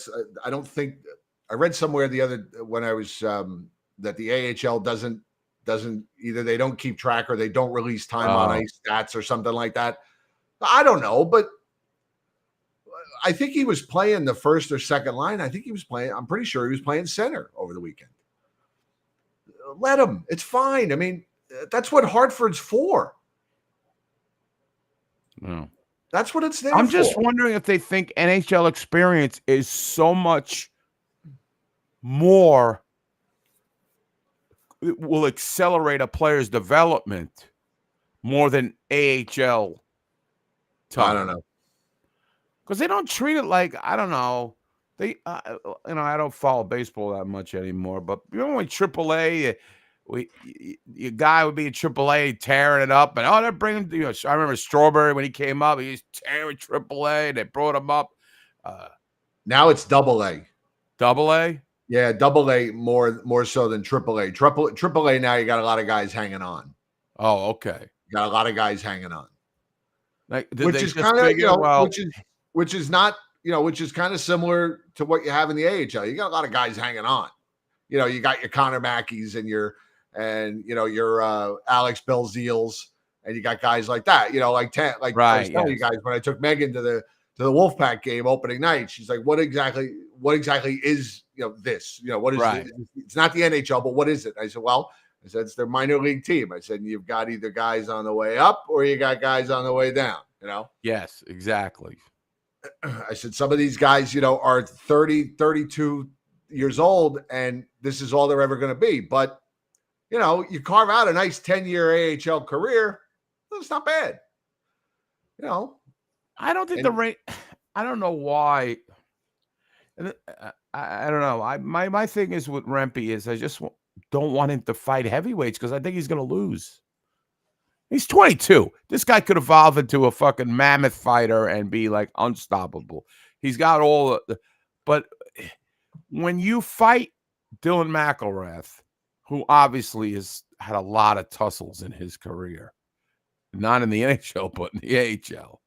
somewhere when I was, that the AHL doesn't either they don't keep track or they don't release time on ice stats or something like that. I don't know, but I think he was playing the first or second line. I'm pretty sure he was playing center over the weekend. Let him. It's fine. I mean, that's what Hartford's for. No. That's what it's there for. I'm just wondering if they think NHL experience is so much more, it will accelerate a player's development more than AHL time. I don't know. Because they don't treat it like, I don't know. They, I don't follow baseball that much anymore. But remember when AAA, your guy would be in AAA tearing it up, and they're bringing. I remember Strawberry when he came up, he was tearing AAA. And they brought him up. Now it's AA. AA. Yeah, AA more so than AAA. AAA now you got a lot of guys hanging on. Oh, okay. You got a lot of guys hanging on. Like, which is kind of which is not which is kind of similar to what you have in the AHL. You got a lot of guys hanging on. You got your Connor Mackeys and your Alex Belzeals, and you got guys like that. I was telling you guys when I took Megan to the Wolfpack game opening night. She's like, "What exactly is this? What is it? It's not the NHL, but what is it?" I said, "Well." I said, it's their minor league team. I said, you've got either guys on the way up or you got guys on the way down, Yes, exactly. I said, some of these guys, are 30, 32 years old, and this is all they're ever going to be. But, you carve out a nice 10-year AHL career. It's not bad. I don't think the rate, I don't know why. I don't know. My thing is with Rempe is I just don't want him to fight heavyweights because I think he's going to lose. He's 22. This guy could evolve into a fucking mammoth fighter and be like unstoppable. He's got all the, but when you fight Dylan McElrath, who obviously has had a lot of tussles in his career, not in the NHL, but in the AHL,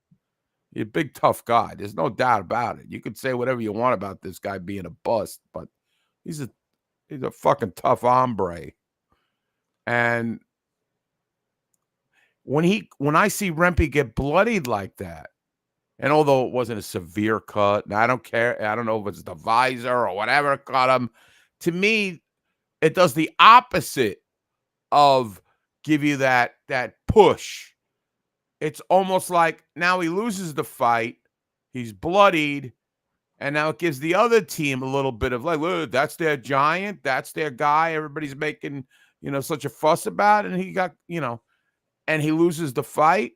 he's a big, tough guy. There's no doubt about it. You could say whatever you want about this guy being a bust, but he's a fucking tough hombre. And when I see Rempe get bloodied like that, and although it wasn't a severe cut, and I don't care, I don't know if it's the visor or whatever cut him, to me, it does the opposite of give you that push. It's almost like now he loses the fight, he's bloodied, and now it gives the other team a little bit of like, look, that's their giant, that's their guy. Everybody's making, such a fuss about it. And he got, and he loses the fight.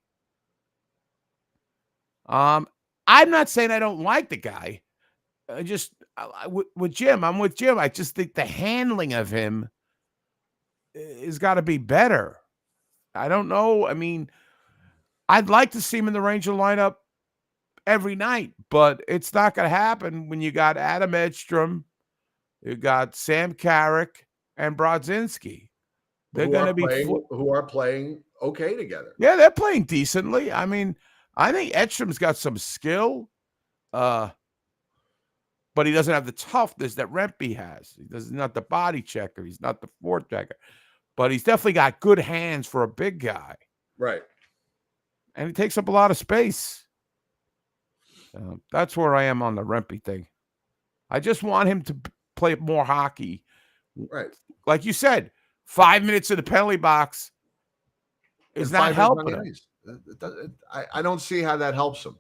I'm not saying I don't like the guy. With Jim, I'm with Jim. I just think the handling of him has got to be better. I don't know. I mean, I'd like to see him in the Ranger lineup every night, but it's not going to happen when you got Adam Edstrom, you got Sam Carrick, and Brodzinski. They're going to be who are playing okay together. Yeah, they're playing decently. I mean, I think Edstrom's got some skill, but he doesn't have the toughness that Rempe has. He's not the body checker. He's not the forward checker, but he's definitely got good hands for a big guy. Right. And he takes up a lot of space. That's where I am on the Rempe thing. I just want him to play more hockey. Right. Like you said, 5 minutes in the penalty box is not helping him. I don't see how that helps him.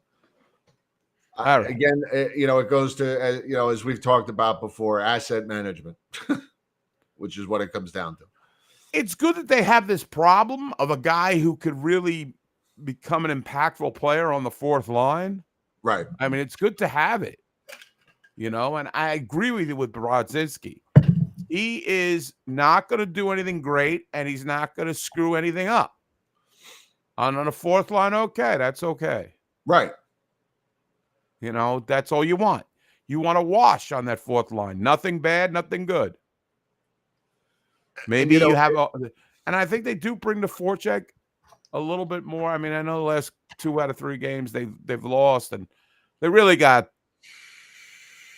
Right. Again, it goes to, as we've talked about before, asset management, which is what it comes down to. It's good that they have this problem of a guy who could really become an impactful player on the fourth line. Right. I mean, it's good to have it, and I agree with you with Brodzinski. He is not going to do anything great, and he's not going to screw anything up. On the fourth line, okay, that's okay. Right. That's all you want. You want to wash on that fourth line. Nothing bad, nothing good. Maybe you have and I think they do bring the forecheck a little bit more. I mean, I know the last 2 out of 3 games they've lost, and they really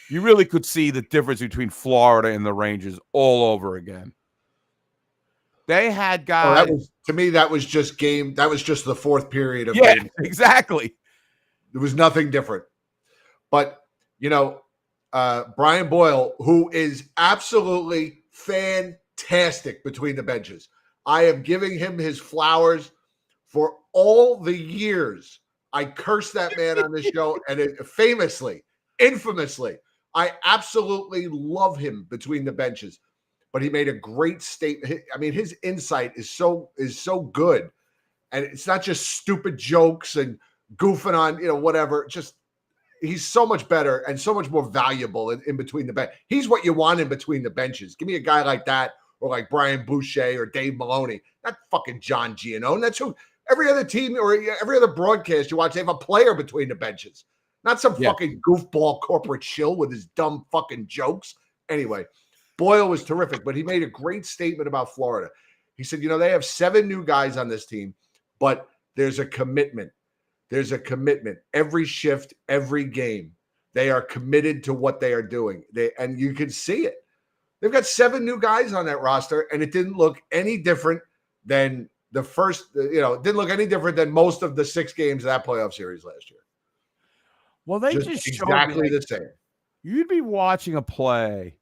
you really could see the difference between Florida and the Rangers all over again. They had guys. To me, that was just the fourth period of game. Game. Exactly. There was nothing different. But, Brian Boyle, who is absolutely fantastic between the benches. I am giving him his flowers for all the years I cursed that man on the show, and infamously, I absolutely love him between the benches. But he made a great statement. I mean, his insight is so good, and it's not just stupid jokes and goofing on whatever. Just he's so much better and so much more valuable in between the bench. He's what you want in between the benches. Give me a guy like that, or like Brian Boucher or Dave Maloney, not fucking John Giannone. That's who every other team or every other broadcast you watch, they have a player between the benches, not some fucking goofball corporate shill with his dumb fucking jokes. Anyway, Boyle was terrific, but he made a great statement about Florida. He said, they have 7 new guys on this team, but there's a commitment. There's a commitment. Every shift, every game, they are committed to what they are doing. And you can see it. They've got 7 new guys on that roster, and it didn't look any different than the first, it didn't look any different than most of the 6 games of that playoff series last year. Well, they just exactly the same. You'd be watching a play,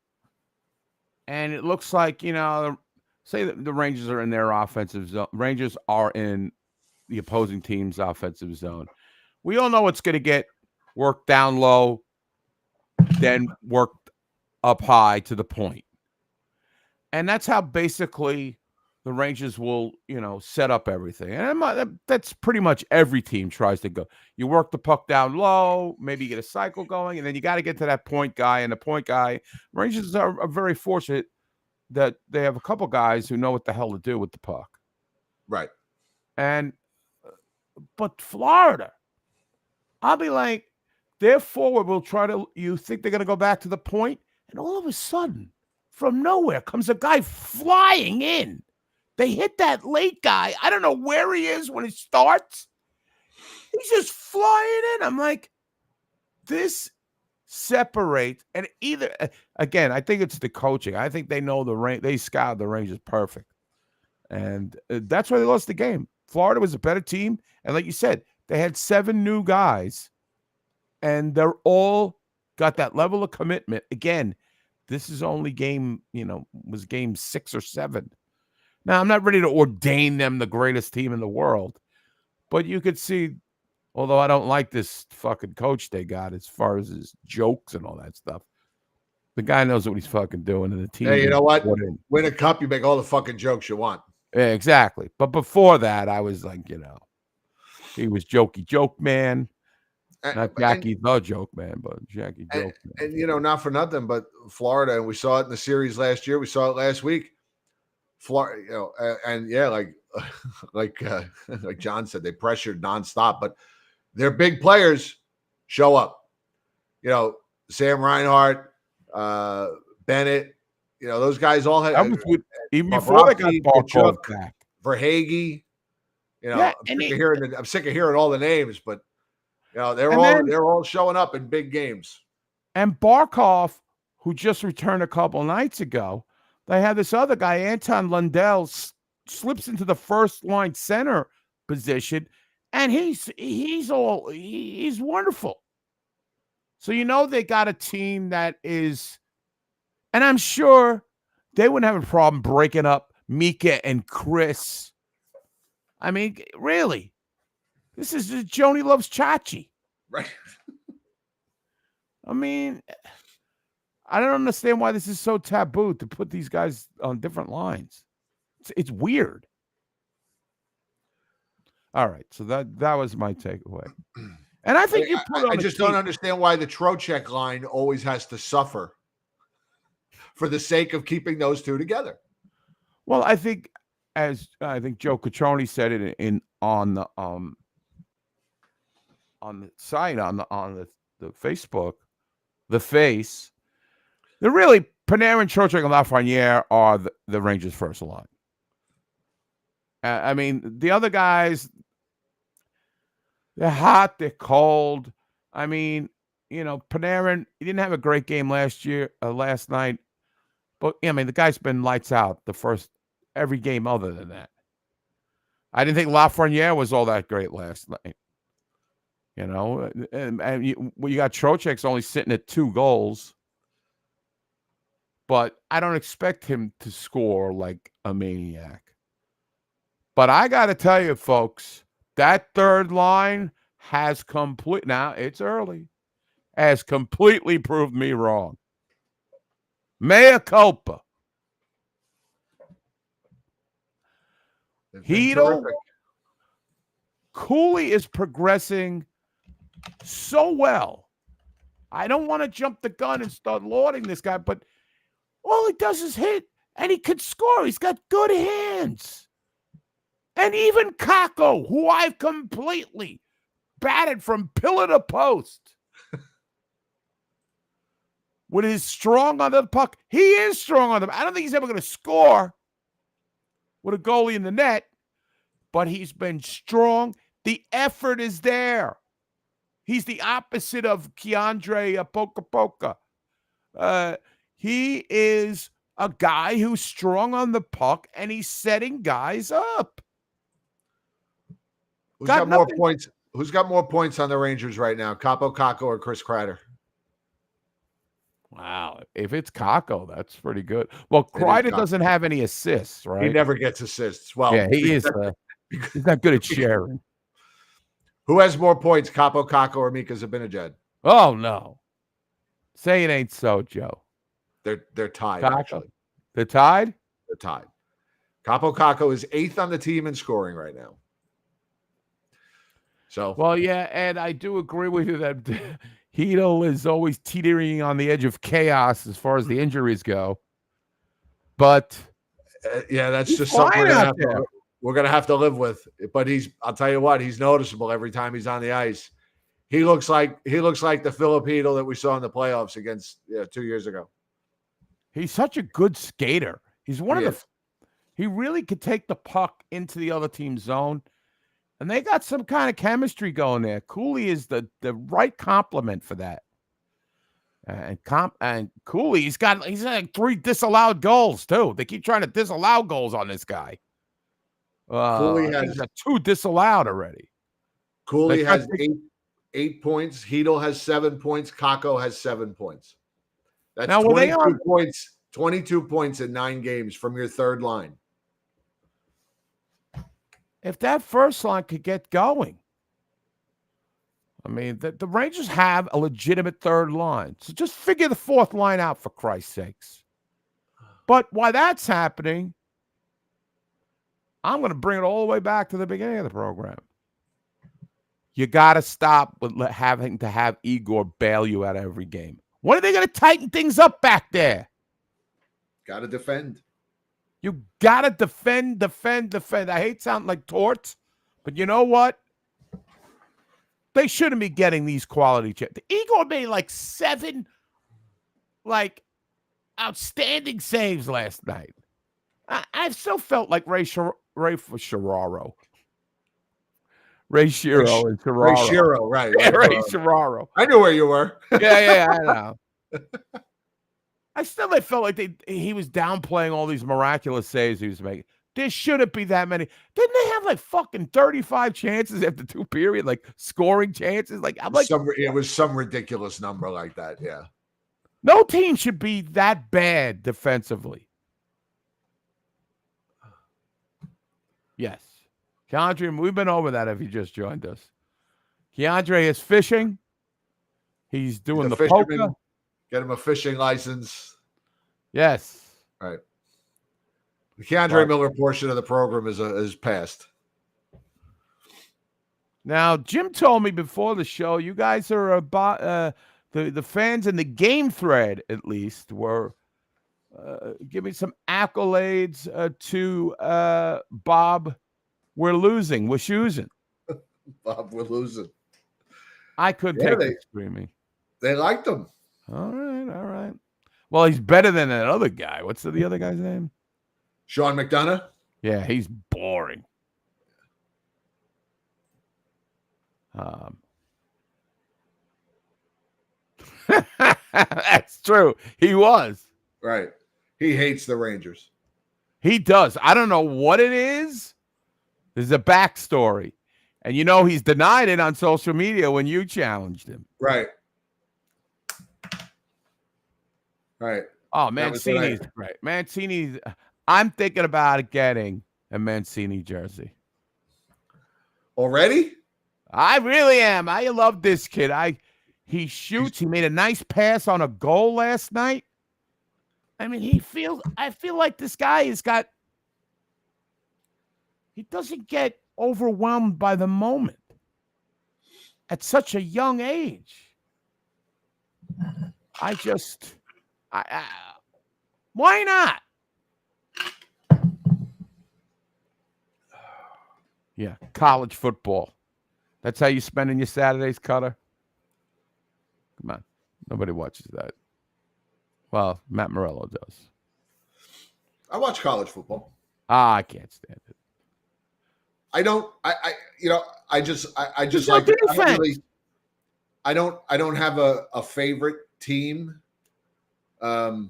and it looks like, say that the Rangers are in their offensive zone. Rangers are in the opposing team's offensive zone. We all know it's going to get worked down low, then worked up high to the point. And that's how basically the Rangers will, set up everything. And that's pretty much every team tries to go. You work the puck down low, maybe you get a cycle going, and then you got to get to that point guy. And the point guy, Rangers are very fortunate that they have a couple guys who know what the hell to do with the puck. Right. But Florida, I'll be like, their forward will try to, you think they're going to go back to the point, and all of a sudden, from nowhere comes a guy flying in. They hit that late guy. I don't know where he is when it starts. He's just flying in. I'm like, this separates. And again, I think it's the coaching. I think they know they scouted the Rangers perfect. And that's why they lost the game. Florida was a better team. And like you said, they had 7 new guys. And they're all got that level of commitment. Again, this is only was game 6 or 7. Now, I'm not ready to ordain them the greatest team in the world. But you could see, although I don't like this fucking coach they got as far as his jokes and all that stuff, the guy knows what he's fucking doing. And the team. Hey, you know what? Win a cup, you make all the fucking jokes you want. Yeah, exactly. But before that, I was like, he was jokey joke man. Not Jackie the joke man, but Jackie joke. And not for nothing, but Florida, and we saw it in the series last year. We saw it last week. Florida, and yeah, like John said, they pressured nonstop, but their big players show up. Sam Reinhart, Bennett, those guys all had. Even before they got Barkov back. Verhage, yeah, I'm sick of hearing all the names, but they're all showing up in big games. And Barkov, who just returned a couple nights ago, they had this other guy, Anton Lundell, slips into the first line center position, and he's wonderful. So they got a team that is, and I'm sure they wouldn't have a problem breaking up Mika and Chris. I mean, really, this is Joni loves Chachi, right? I mean, I don't understand why this is so taboo to put these guys on different lines. It's weird. All right, so that was my takeaway. And I think I just don't understand why the Trocheck line always has to suffer for the sake of keeping those two together. Well, I think Joe Catroni said it on the site on the Facebook, the face. They're really Panarin, Trocheck, and Lafreniere are the Rangers' first line. I mean, the other guys, they're hot, they're cold. I mean, Panarin, he didn't have a great game last night, but I mean, the guy's been lights out every game other than that. I didn't think Lafreniere was all that great last night. And you got Trocheck's only sitting at 2 goals. But I don't expect him to score like a maniac. But I got to tell you, folks, that third line has now it's early, has completely proved me wrong. Mea culpa. Cooley is progressing so well. I don't want to jump the gun and start lauding this guy, but all he does is hit, and he can score. He's got good hands. And even Kako, who I've completely batted from pillar to post, with his strong on the puck, he is strong on the puck. I don't think he's ever going to score with a goalie in the net, but he's been strong. The effort is there. He's the opposite of Keandre Poca. He is a guy who's strong on the puck, and he's setting guys up. Who's got more points? Who's got more points on the Rangers right now, Capo Kako or Chris Kreider? Wow, if it's Kako, that's pretty good. Well, Kreider doesn't have any assists, right? He never gets assists. Well, yeah, he's not good at sharing. Who has more points, Capo Kako or Mika Zibanejad? Oh no, say it ain't so, Joe. They're tied. Kako. Actually, they're tied. They're tied. Capo Kako is 8th on the team in scoring right now. So well, yeah, and I do agree with you that Hedl is always teetering on the edge of chaos as far as the injuries go. But yeah, that's just something we're gonna have to live with. But I'll tell you what, he's noticeable every time he's on the ice. He looks like the Philip Hedl that we saw in the playoffs against 2 years ago. He's such a good skater. He's he really could take the puck into the other team's zone. And they got some kind of chemistry going there. Cooley is the right complement for that. And Cooley, he's like 3 disallowed goals too. They keep trying to disallow goals on this guy. Cooley has 2 disallowed already. Cooley has 8 points. Hedl has 7 points. Kako has 7 points. That's now, 22 points. 22 points in 9 games from your third line. If that first line could get going, I mean, the Rangers have a legitimate third line. So just figure the fourth line out, for Christ's sakes. But while that's happening, I'm going to bring it all the way back to the beginning of the program. You got to stop with having to have Igor bail you out of every game. When are they going to tighten things up back there? Got to defend. You got to defend. I hate sounding like torts, but you know what? They shouldn't be getting these quality checks. Igor made like 7 outstanding saves last night. I still felt like Ray Shiro and Ferraro. Ray Shiro, right. Yeah, Ray Ferraro. I knew where you were. Yeah, I know. I felt like he was downplaying all these miraculous saves he was making. There shouldn't be that many. Didn't they have like fucking 35 chances after 2 periods, like scoring chances? Like it was some ridiculous number like that. Yeah. No team should be that bad defensively. Yes. Keandre, we've been over that if you just joined us. Keandre is fishing. He's doing the poker. Get him a fishing license. Yes. All right. The Keandre Miller portion of the program is passed. Now, Jim told me before the show, you guys are about the fans in the game thread, at least, were giving some accolades to Bob. We're losing. We're choosing. Bob, we're losing. I couldn't take the screaming. They liked him. All right. Well, he's better than that other guy. What's the other guy's name? Sean McDonough? Yeah, he's boring. That's true. He was. Right. He hates the Rangers. He does. I don't know what it is. There's a backstory. And he's denied it on social media when you challenged him. Right. Oh, Mancini's great. Mancini's. I'm thinking about getting a Mancini jersey. Already? I really am. I love this kid. He shoots. He made a nice pass on a goal last night. I mean, I feel like this guy he doesn't get overwhelmed by the moment at such a young age. Why not? Yeah, college football. That's how you spending your Saturdays, Cutter? Come on. Nobody watches that. Well, Matt Morello does. I watch college football. I can't stand it. I don't. I just like. I don't have a favorite team. But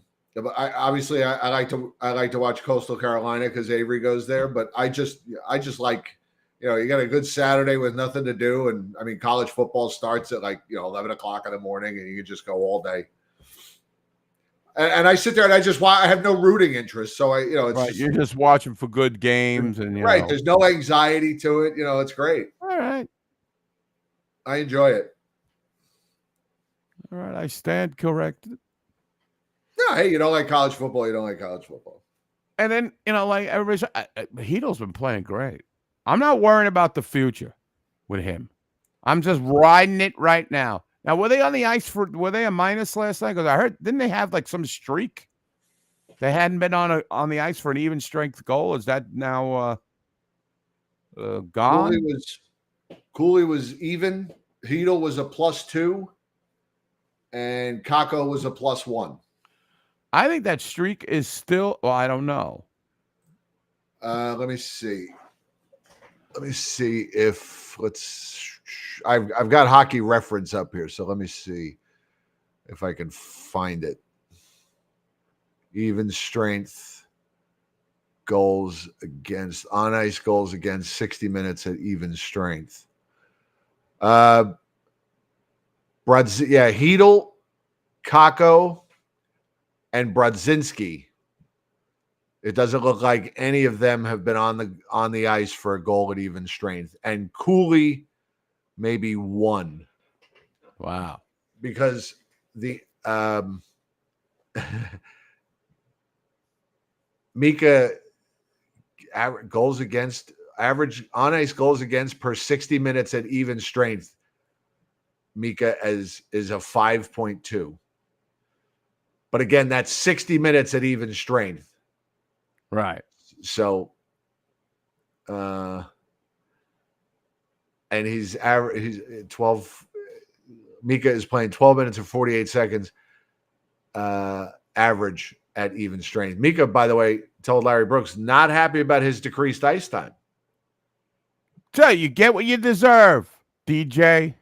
I like to watch Coastal Carolina because Avery goes there. But I just like, you got a good Saturday with nothing to do, and I mean college football starts at 11 o'clock in the morning, and you can just go all day. And I sit there and I have no rooting interest, so it's right. You're just watching for good games, and right. There's no anxiety to it. It's great. All right. I enjoy it. All right, I stand corrected. No, hey, you don't like college football. You don't like college football. And then like everybody's, Hito's been playing great. I'm not worrying about the future with him. I'm just riding it right now. Now, were they on the ice were they a minus last night? Because I heard, didn't they have some streak? They hadn't been on the ice for an even strength goal. Is that now gone? Cooley was even. Hito was a +2, and Kako was a +1. I think that streak is still. Well, I don't know. Let me see. If I've got Hockey Reference up here, so let me see if I can find it. Even strength goals against on ice goals against 60 minutes at even strength. Hedl, Kako, and Brodzinski. It doesn't look like any of them have been on the ice for a goal at even strength. And Cooley, maybe 1. Wow. Because the Mika goals against average on ice goals against per 60 minutes at even strength. Mika is a 5.2. But again, that's 60 minutes at even strength. Right. So, and he's 12. Mika is playing 12 minutes and 48 seconds average at even strength. Mika, by the way, told Larry Brooks not happy about his decreased ice time. Tell you get what you deserve, DJ.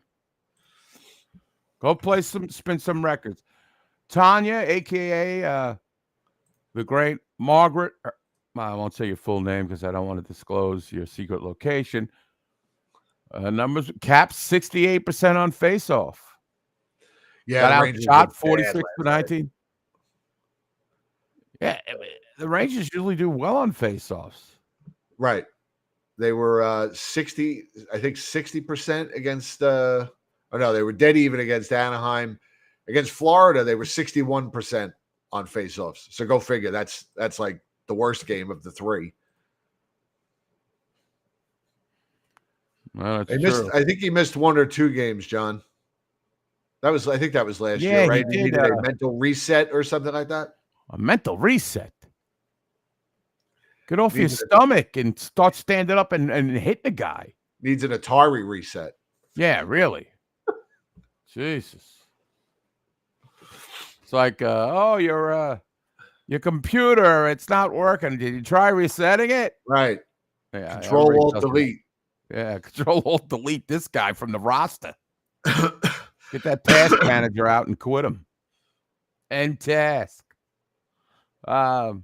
Go spin some records. Tanya, a.k.a. The great Margaret. I won't say your full name because I don't want to disclose your secret location. Numbers capped 68% on faceoff. Yeah, got outshot 46-19. Yeah, the Rangers usually do well on faceoffs. Right. They were 60% against they were dead even against Anaheim. Against Florida, they were 61% on faceoffs. So go figure. That's like the worst game of the three. Well, that's true. I think he missed 1 or 2 games, John. I think that was last year, right? He needed a mental reset or something like that. A mental reset. Get off your stomach and start standing up and hit the guy. Needs an Atari reset. Yeah, really. Jesus. It's like, your computer, it's not working. Did you try resetting it? Right. Yeah. Control-Alt-Delete. Yeah, Control-Alt-Delete this guy from the roster. Get that task manager out and quit him. End task. Now,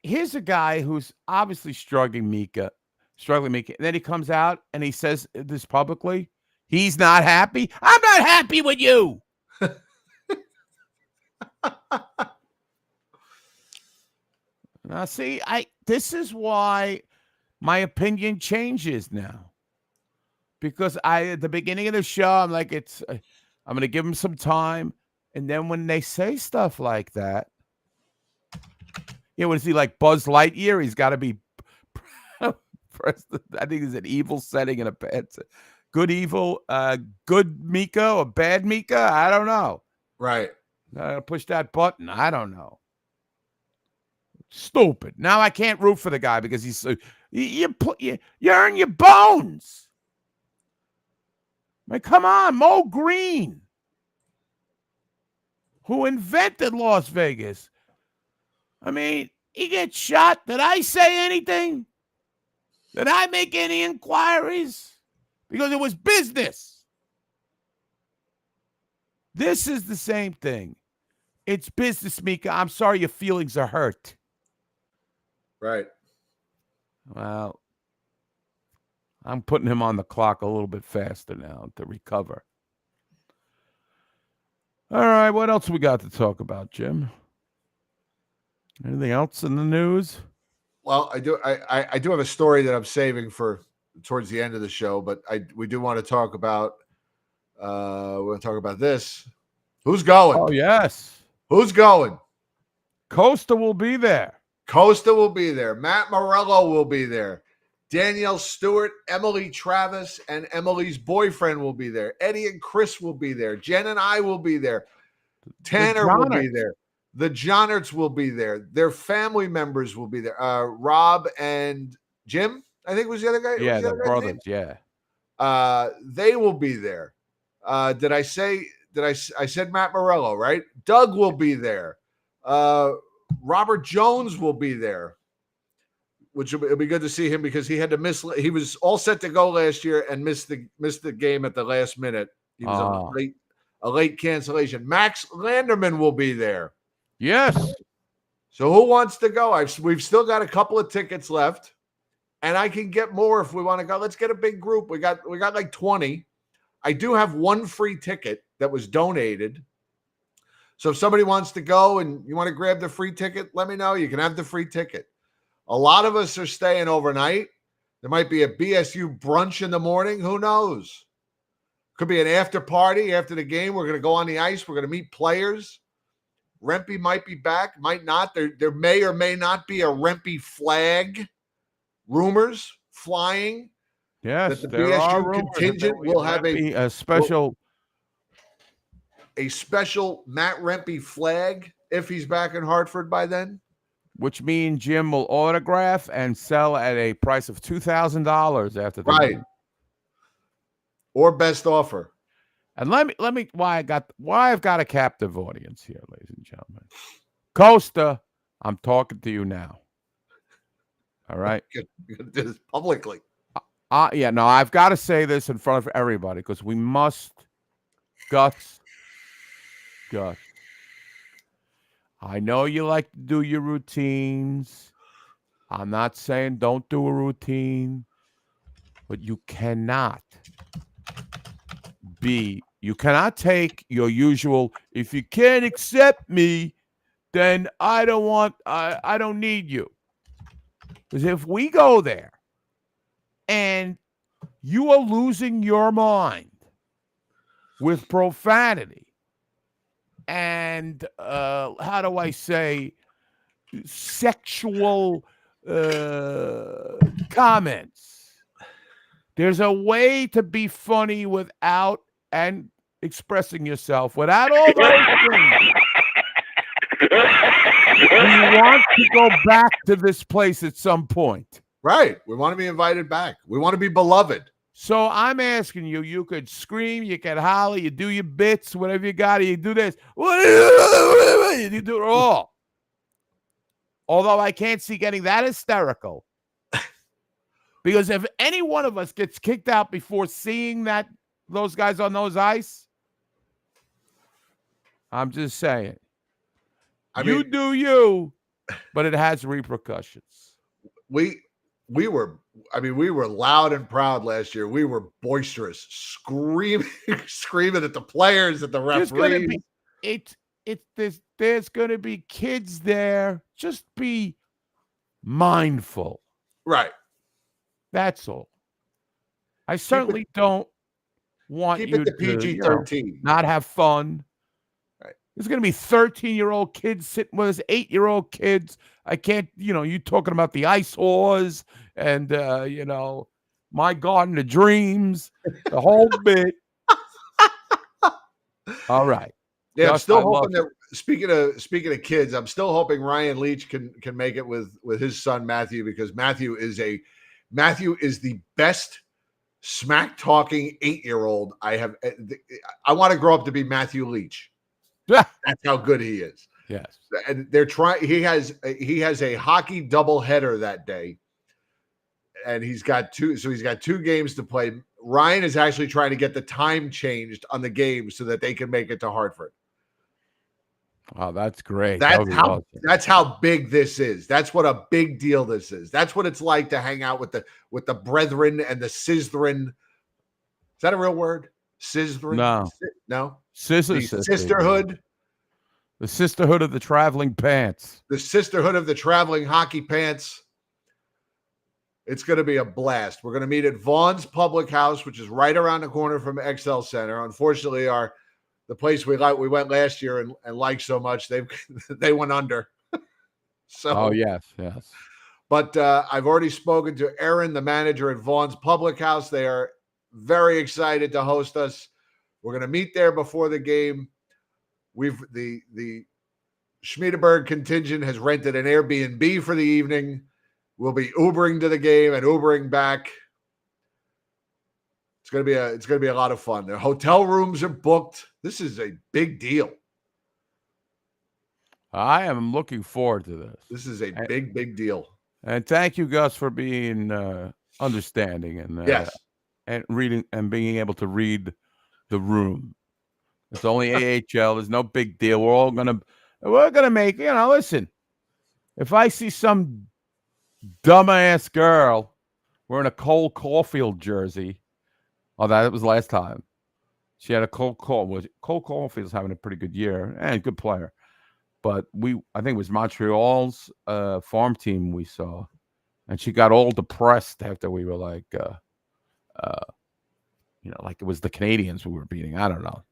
here's a guy who's obviously struggling Mika. And then he comes out and he says this publicly. He's not happy. I'm not happy with you. Now, see, this is why my opinion changes now. Because at the beginning of the show, I'm like, I'm going to give him some time. And then when they say stuff like that, what is he like Buzz Lightyear? He's got to be I think he's an evil setting and a bad good evil, good Mika or bad Mika. I don't know. Right. Push that button. I don't know. Stupid. Now I can't root for the guy because he's you earn your bones. Like, come on, Mo Green, who invented Las Vegas. I mean, he gets shot. Did I say anything? Did I make any inquiries? Because it was business. This is the same thing. It's business, Mika. I'm sorry your feelings are hurt. Right. Well, I'm putting him on the clock a little bit faster now to recover. All right, what else we got to talk about, Jim? Anything else in the news? Well, I do have a story that I'm saving for towards the end of the show, but we do want to talk about we're going to talk about this. Who's going? Oh, yes. Who's going? Costa will be there. Costa will be there. Matt Morello will be there. Danielle Stewart, Emily Travis, and Emily's boyfriend will be there. Eddie and Chris will be there. Jen and I will be there. Tanner will be there. The Johnerts will be there. Their family members will be there. Rob and Jim, I think was the other guy. Yeah, the brothers. Yeah. They will be there. I said Matt Morello, right? Doug will be there. Robert Jones will be there, which it'll be good to see him because he had to miss. He was all set to go last year and missed the game at the last minute. He was a late cancellation. Max Landerman will be there. Yes. So who wants to go? We've still got a couple of tickets left, and I can get more if we want to go. Let's get a big group. We got like 20. I do have one free ticket that was donated. So if somebody wants to go and you want to grab the free ticket, let me know. You can have the free ticket. A lot of us are staying overnight. There might be a BSU brunch in the morning. Who knows? Could be an after party after the game. We're going to go on the ice. We're going to meet players. Rempe might be back, might not. There may or may not be a Rempe flag. Rumors flying. Yes, that the there are BSU rumors contingent that will have a special Matt Rempe flag if he's back in Hartford by then. Which means Jim will autograph and sell at a price of $2,000 after the game. Or best offer. And let me why I've got a captive audience here, ladies and gentlemen. Costa, I'm talking to you now. All right. You're gonna do this publicly. Yeah, no, I've got to say this in front of everybody because we must guts. I know you like to do your routines. I'm not saying don't do a routine, but you cannot take your usual, if you can't accept me, then I don't need you. Because if we go there and you are losing your mind with profanity and how do I say sexual comments, there's a way to be funny without and expressing yourself without all those things. We want to go back to this place at some point. Right. We want to be invited back. We want to be beloved. So I'm asking you, you could scream, you could holler, you do your bits, whatever you got, you do this. You do it all. Although I can't see getting that hysterical. Because if any one of us gets kicked out before seeing those guys on those ice, I'm just saying. You do you, but it has repercussions. We were loud and proud last year. We were boisterous, screaming at the players, at the referees. There's going to be kids there. Just be mindful. Right. That's all. I certainly don't want you to PG-13. not have fun. Right. There's going to be 13-year-old kids sitting with us, 8-year-old kids. I can't, you talking about the ice whores and, My Garden of Dreams, the whole bit. All right. Yeah, I'm still hoping that speaking of kids, I'm still hoping Ryan Leach can make it with his son Matthew, because Matthew is the best smack talking 8-year-old I have. I want to grow up to be Matthew Leach. That's how good he is. Yes. And they're trying. He has a hockey doubleheader that day, and he's got two games to play. Ryan is actually trying to get the time changed on the game so that they can make it to Hartford. Oh, that's great. That's how big this is. That's what a big deal this is. That's what it's like to hang out with the brethren and the sizzthrin. Is that a real word? Sizzthrin? No. Sisterhood. The sisterhood of the traveling pants. The sisterhood of the traveling hockey pants. It's going to be a blast. We're going to meet at Vaughn's Public House, which is right around the corner from XL Center. Unfortunately, the place we went last year and liked so much, they went under. So yes. But I've already spoken to Aaron, the manager at Vaughn's Public House. They are very excited to host us. We're going to meet there before the game. The Schmiedeberg contingent has rented an Airbnb for the evening. We'll be Ubering to the game and Ubering back. It's gonna be a lot of fun. The hotel rooms are booked. This is a big deal. I am looking forward to this. This is a big deal. And thank you, Gus, for being understanding and yes, and reading and being able to read the room. It's only AHL. There's no big deal. We're gonna make. Listen. If I see some dumbass girl wearing a Cole Caulfield jersey. Oh, that was last time. She had a Cole Caulfield's having a pretty good year and good player. But I think it was Montreal's farm team we saw. And she got all depressed after we were like it was the Canadians we were beating. I don't know.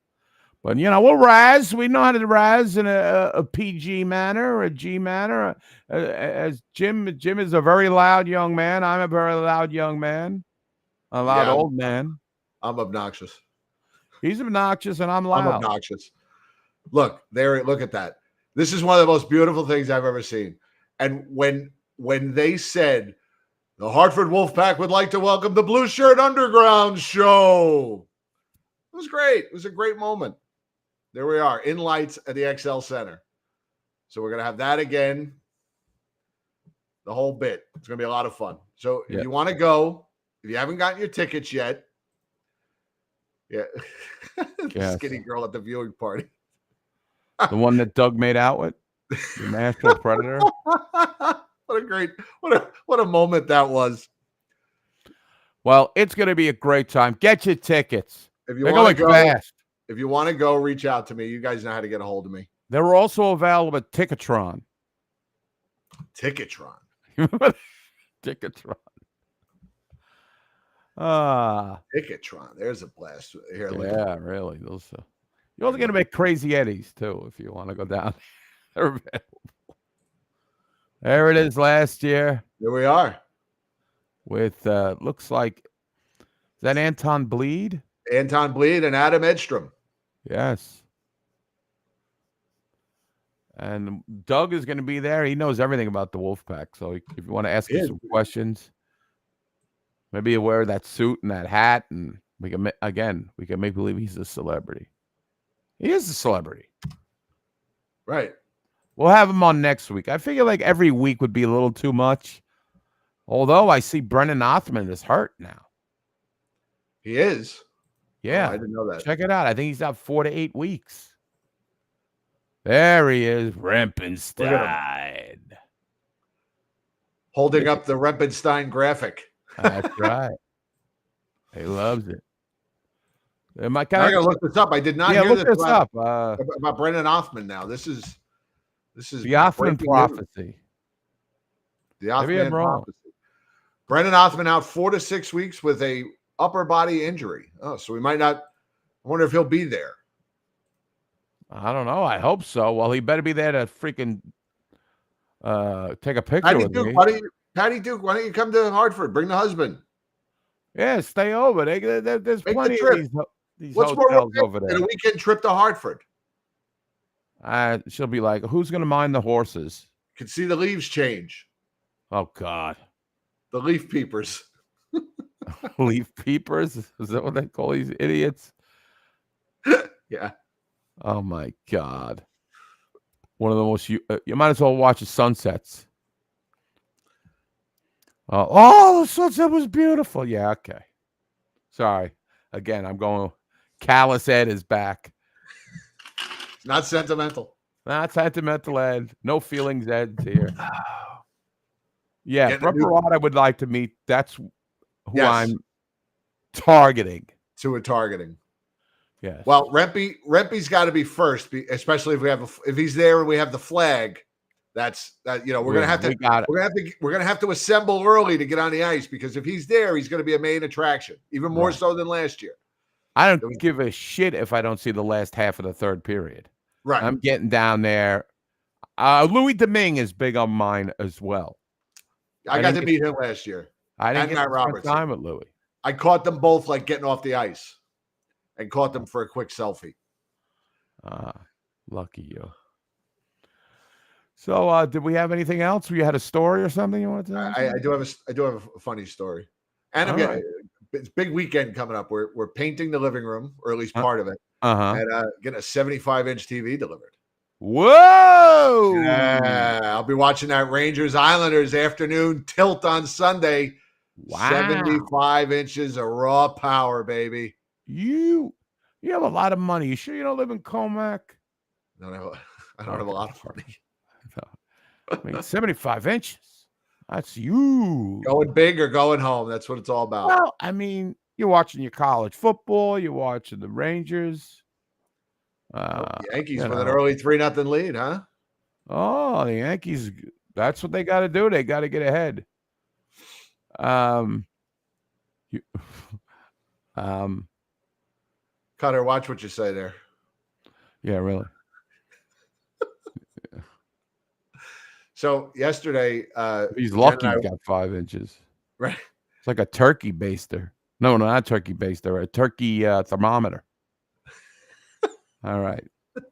But, we'll razz. We know how to razz in a PG manner or a G manner. As Jim is a very loud young man. I'm a very loud young man. A loud old man. I'm obnoxious. He's obnoxious, and I'm loud. I'm obnoxious. Look at that. This is one of the most beautiful things I've ever seen. And when they said the Hartford Wolfpack would like to welcome the Blue Shirt Underground show, it was great. It was a great moment. There we are, in lights at the XL Center. So we're going to have that again, the whole bit. It's going to be a lot of fun. So if you want to go, if you haven't gotten your tickets yet, skinny girl at the viewing party. The one that Doug made out with? The National Predator? What a moment that was. Well, it's going to be a great time. Get your tickets. If you They're going fast. If you want to go, reach out to me. You guys know how to get a hold of me. They're also available at Ticketron. Ticketron. Ticketron. Ticketron. There's a blast here. Yeah, really. Those. You're also going to make Crazy Eddies, too, if you want to go down. They're available. There it is last year. Here we are. With, looks like, is that Anton Bleed? Anton Bleed and Adam Edstrom. Yes. And Doug is going to be there. He knows everything about the Wolfpack. So if you want to ask him some questions, maybe he'll wear that suit and that hat, and we can make believe he's a celebrity. He is a celebrity. Right. We'll have him on next week. I figure like every week would be a little too much. Although I see Brendan Othman is hurt now. He is? Yeah. Oh, I didn't know that. Check it out. I think he's out 4 to 8 weeks. There he is, Rempenstein. Holding up the Rempenstein graphic. That's right. He loves it. I gotta look this up. I did not hear look this up. About Brendan Othman now. This is the Othman prophecy. The Othman prophecy. Brendan Othman out 4 to 6 weeks with a upper body injury. Oh, so we might not. I wonder if he'll be there. I don't know. I hope so. Well, he better be there to freaking take a picture with me. Patty Duke, why don't you come to Hartford? Bring the husband. Yeah, stay over. There's Make plenty the trip. of these What's hotels more over there. than a weekend trip to Hartford? She'll be like, who's going to mind the horses? You can see the leaves change. Oh, God. The leaf peepers. Leaf peepers? Is that what they call these idiots? Yeah. Oh, my God. One of the most, you might as well watch the sunsets. The sunset was beautiful. Yeah, okay. Sorry. Again, I'm going, Callous Ed is back. It's not sentimental. Not sentimental, Ed. No feelings, Ed, here. Yeah, Brett Barad I would like to meet. That's who I'm targeting. So we're targeting. Yes. Well, Rempe's got to be first, especially if he's there and we have the flag. That's that. We're gonna have to assemble early to get on the ice, because if he's there, he's going to be a main attraction, even more so than last year. I don't give a shit if I don't see the last half of the third period. Right. I'm getting down there. Louis Domingue is big on mine as well. I got to meet him last year. I didn't get to spend time with Louis. I caught them both like getting off the ice, and caught them for a quick selfie. Lucky you. So, did we have anything else? You had a story or something you wanted to say? I do have a funny story, and it's big weekend coming up. We're painting the living room, or at least part of it, and getting a 75-inch TV delivered. Whoa! Yeah, I'll be watching that Rangers Islanders afternoon tilt on Sunday. Wow. 75 inches of raw power, baby. You have a lot of money. You sure you don't live in Comac? I don't have a lot of money. I mean, 75 inches. That's you. Going big or going home. That's what it's all about. Well, I mean, you're watching your college football. You're watching the Rangers. Yankees with an early 3-0 lead, huh? Oh, the Yankees. That's what they got to do. They got to get ahead. Cutter, watch what you say there. Yeah, really. So yesterday, he's Jen lucky and he's got 5 inches. Right. It's like a turkey baster. No, not a turkey baster. A turkey thermometer. All right.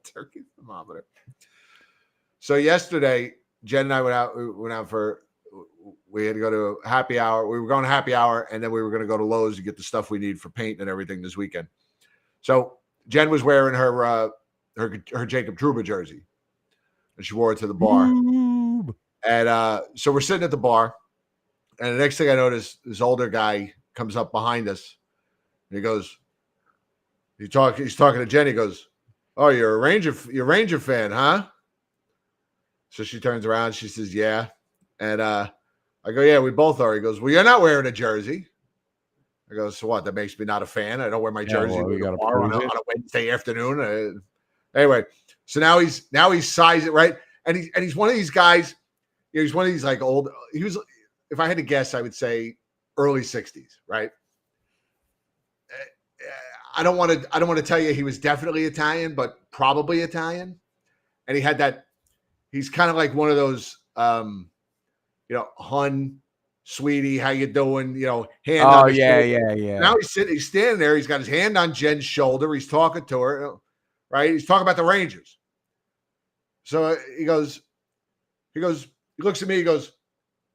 Turkey thermometer. So yesterday, Jen and I went out. We went out for. We had to go to happy hour. We were going to happy hour, and then we were going to go to Lowe's to get the stuff we need for paint and everything this weekend. So Jen was wearing her Jacob Trouba jersey, and she wore it to the bar. And so we're sitting at the bar, and the next thing I notice, this older guy comes up behind us, and he goes, he's talking to Jen. He goes, "Oh, you're a Ranger fan, huh?" So she turns around. She says, "Yeah," and I go, "Yeah, we both are." He goes, "Well, you're not wearing a jersey." I go, "So what? That makes me not a fan. I don't wear my jersey well, to you the gotta bar on prove a it. Wednesday afternoon." Anyway, so now he's sizing right, and he's one of these guys. He's one of these like old. He was, if I had to guess, I would say early 60s, right? I don't want to tell you he was definitely Italian, but probably Italian. And he had that. He's kind of like one of those, hun, sweetie, how you doing? Hand on his shoulder. Yeah. Now he's standing there. He's got his hand on Jen's shoulder. He's talking to her, right? He's talking about the Rangers. So he looks at me. He goes,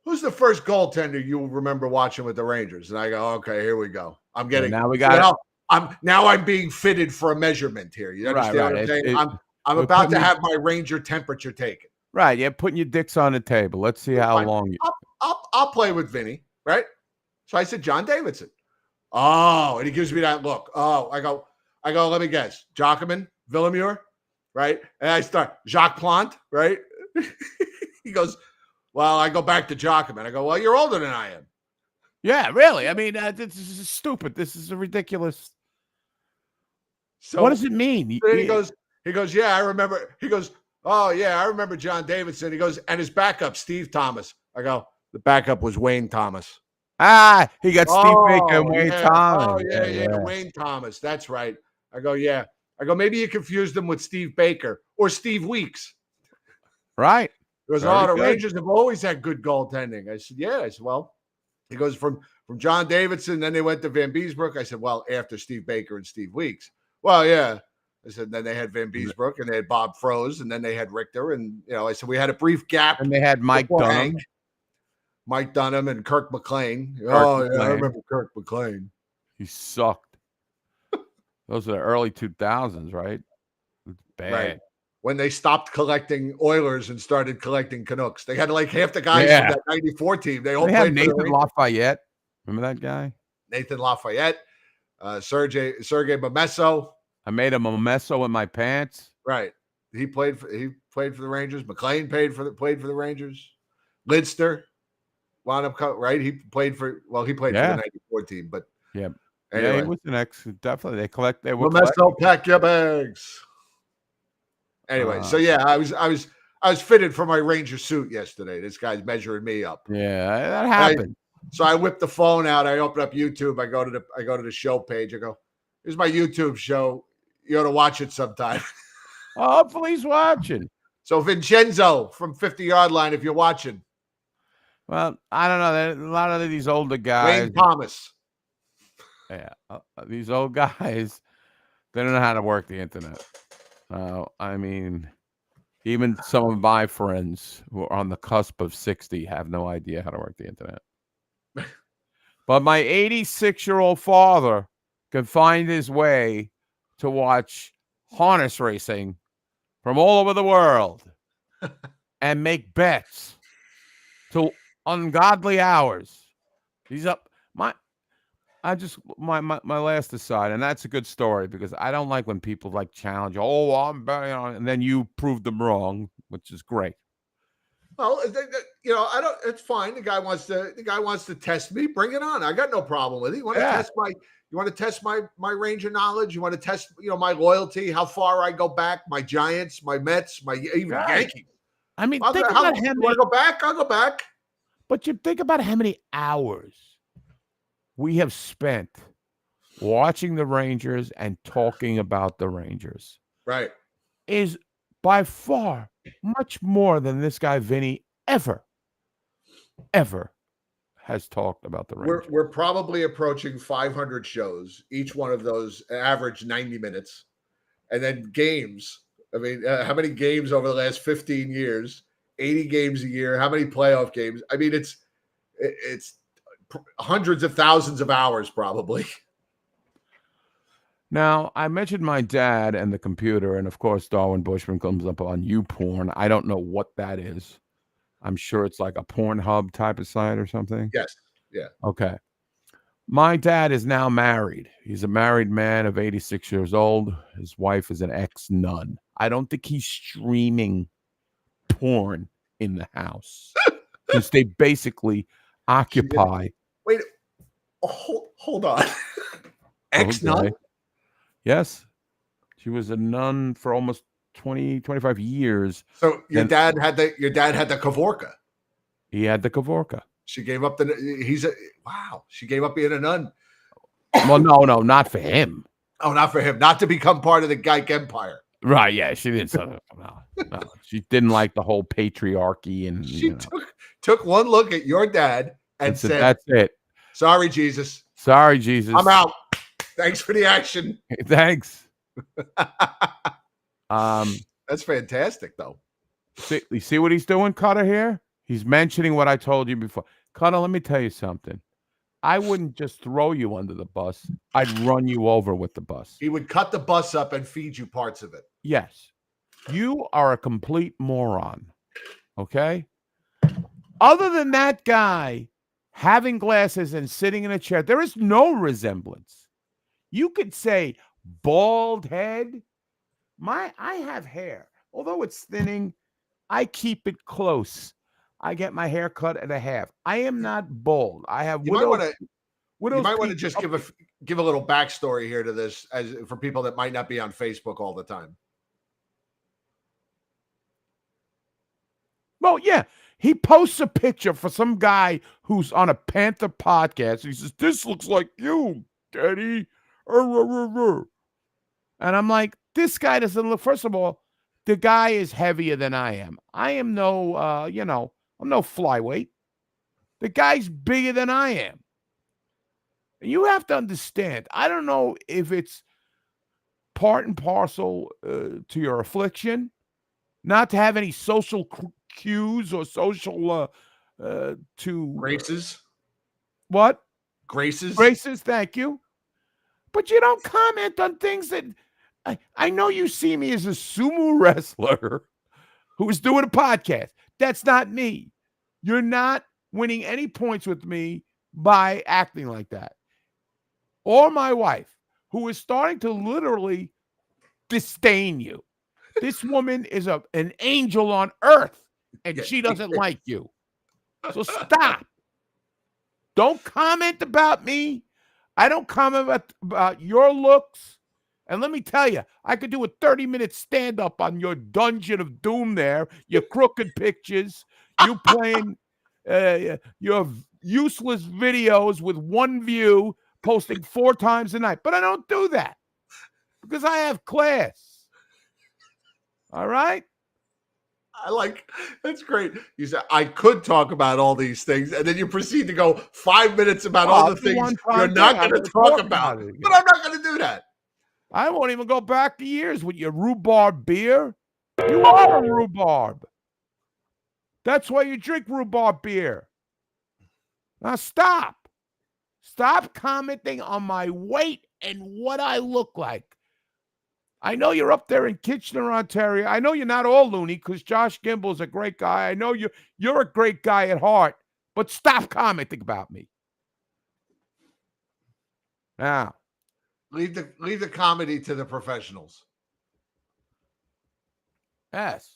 "Who's the first goaltender you remember watching with the Rangers?" And I go, "Okay, here we go. I'm getting now we got it. I'm being fitted for a measurement here. You understand what I'm saying? I'm about to have my Ranger temperature taken. Right, yeah, putting your dicks on the table. Let's see how long you. I'll play with Vinny, right? So I said, John Davidson. Oh, and he gives me that look. Oh, I go. Let me guess, Jacquemin, Villemure, right? And I start Jacques Plante, right? He goes, "Well, I go back to Jacquemin." I go, "Well, you're older than I am." Yeah, really. I mean, this is stupid. This is ridiculous. So what does it mean? He goes, "Yeah, I remember." He goes, "Oh, yeah, I remember John Davidson." He goes, "And his backup, Steve Thomas." I go, "The backup was Wayne Thomas." He got Steve Baker and Wayne Thomas. Oh, yeah, Wayne Thomas. That's right. I go, "Yeah." I go, "Maybe you confused him with Steve Baker or Steve Weeks." Right. He goes, "Oh, the Rangers have always had good goaltending." I said, "Yeah." I said, "Well," he goes, from John Davidson, then they went to Van Beesbrook. I said, "Well, after Steve Baker and Steve Weeks." "Well, yeah." I said, "Then they had Van Beesbrook, and they had Bob Froese, and then they had Richter." And, I said, "We had a brief gap." And they had Mike Dunham. Mike Dunham and Kirk McLean. I remember Kirk McLean. He sucked. Those are the early 2000s, right? Bad. Right. When they stopped collecting Oilers and started collecting Canucks. They had like half the guys from that 94 team. They all played Nathan Lafayette. Remember that guy? Nathan Lafayette. Sergei Momesso. I made a Momesso in my pants. Right. He played for the Rangers. McLean played for the Rangers. Lidster wound up right. He played for the 94 team, but yeah. Anyway. Yeah, he was the next. Definitely. They were Momesso, pack your bags. Anyway, so yeah, I was fitted for my Ranger suit yesterday. This guy's measuring me up. Yeah, that happened. So I whipped the phone out. I open up YouTube. I go to the show page. I go, "Here's my YouTube show. You ought to watch it sometime." Hopefully he's watching. So Vincenzo from 50-yard line, if you're watching. Well, I don't know. A lot of these older guys. Wayne Thomas. Yeah, these old guys, they don't know how to work the internet. I mean, even some of my friends who are on the cusp of 60 have no idea how to work the internet. But my 86-year-old father can find his way to watch harness racing from all over the world and make bets till ungodly hours. He's up. My last aside, and that's a good story because I don't like when people like challenge. "Oh, I'm betting on," and then you prove them wrong, which is great. Well, I don't. It's fine. The guy wants to test me. Bring it on. I got no problem with it. You want to test my Ranger knowledge? You want to test my loyalty? How far I go back? My Giants, my Mets, my even Yankees. I mean, think about how many. You want to go back? I'll go back. But you think about how many hours we have spent watching the Rangers and talking about the Rangers. Right. is by far much more than this guy Vinny ever has talked about the Rangers. We're probably approaching 500 shows. Each one of those average 90 minutes. And then games. I mean, how many games over the last 15 years? 80 games a year. How many playoff games? I mean, it's hundreds of thousands of hours probably. Now, I mentioned my dad and the computer, and of course, Darwin Bushman comes up on YouPorn. I don't know what that is. I'm sure it's like a Pornhub type of site or something. Yes. Yeah. Okay. My dad is now married. He's a married man of 86 years old. His wife is an ex-nun. I don't think he's streaming porn in the house since they basically occupy. Wait, hold on. Ex-nun? Okay. Yes. She was a nun for almost 20, 25 years. So your dad had the Kavorka. He had the Kavorka. She gave up she gave up being a nun. Well, no, not for him. Oh, not for him. Not to become part of the Geik Empire. Right, yeah. She didn't no. She didn't like the whole patriarchy, and she took one look at your dad and said, "That's it. Sorry, Jesus. Sorry, Jesus. I'm out. Thanks for the action." Thanks. That's fantastic, though. You see what he's doing, Cutter, here? He's mentioning what I told you before. Cutter, let me tell you something. I wouldn't just throw you under the bus. I'd run you over with the bus. He would cut the bus up and feed you parts of it. Yes. You are a complete moron. Okay? Other than that guy having glasses and sitting in a chair, there is no resemblance. You could say bald head. I have hair. Although it's thinning, I keep it close. I get my hair cut at a half. I am not bald. I have. You might want to just give a little backstory here to this, as for people that might not be on Facebook all the time. Well, yeah, he posts a picture for some guy who's on a Panther podcast. He says, "This looks like you, Daddy." And I'm like, this guy doesn't look. First of all, the guy is heavier than I am. I am no, I'm no flyweight. The guy's bigger than I am. You have to understand, I don't know if it's part and parcel to your affliction, not to have any social cues or social to graces. What? Graces. Graces, thank you. But you don't comment on things that I know you see me as a sumo wrestler who is doing a podcast. That's not me. You're not winning any points with me by acting like that. Or my wife, who is starting to literally disdain you. This woman is an angel on earth, and she doesn't like you. So stop. Don't comment about me. I don't comment about your looks. And let me tell you, I could do a 30-minute stand-up on your Dungeon of Doom there, your crooked pictures, you playing your useless videos with one view, posting 4 times a night. But I don't do that because I have class. All right? That's great. You said, I could talk about all these things, and then you proceed to go 5 minutes about all the things you're not going to talk about. But I'm not going to do that. I won't even go back to years with your rhubarb beer. You are a rhubarb. That's why you drink rhubarb beer. Now stop. Stop commenting on my weight and what I look like. I know you're up there in Kitchener, Ontario. I know you're not all loony because Josh Gimbel's a great guy. I know you're a great guy at heart, but stop commenting about me. Now. Leave the comedy to the professionals. Yes.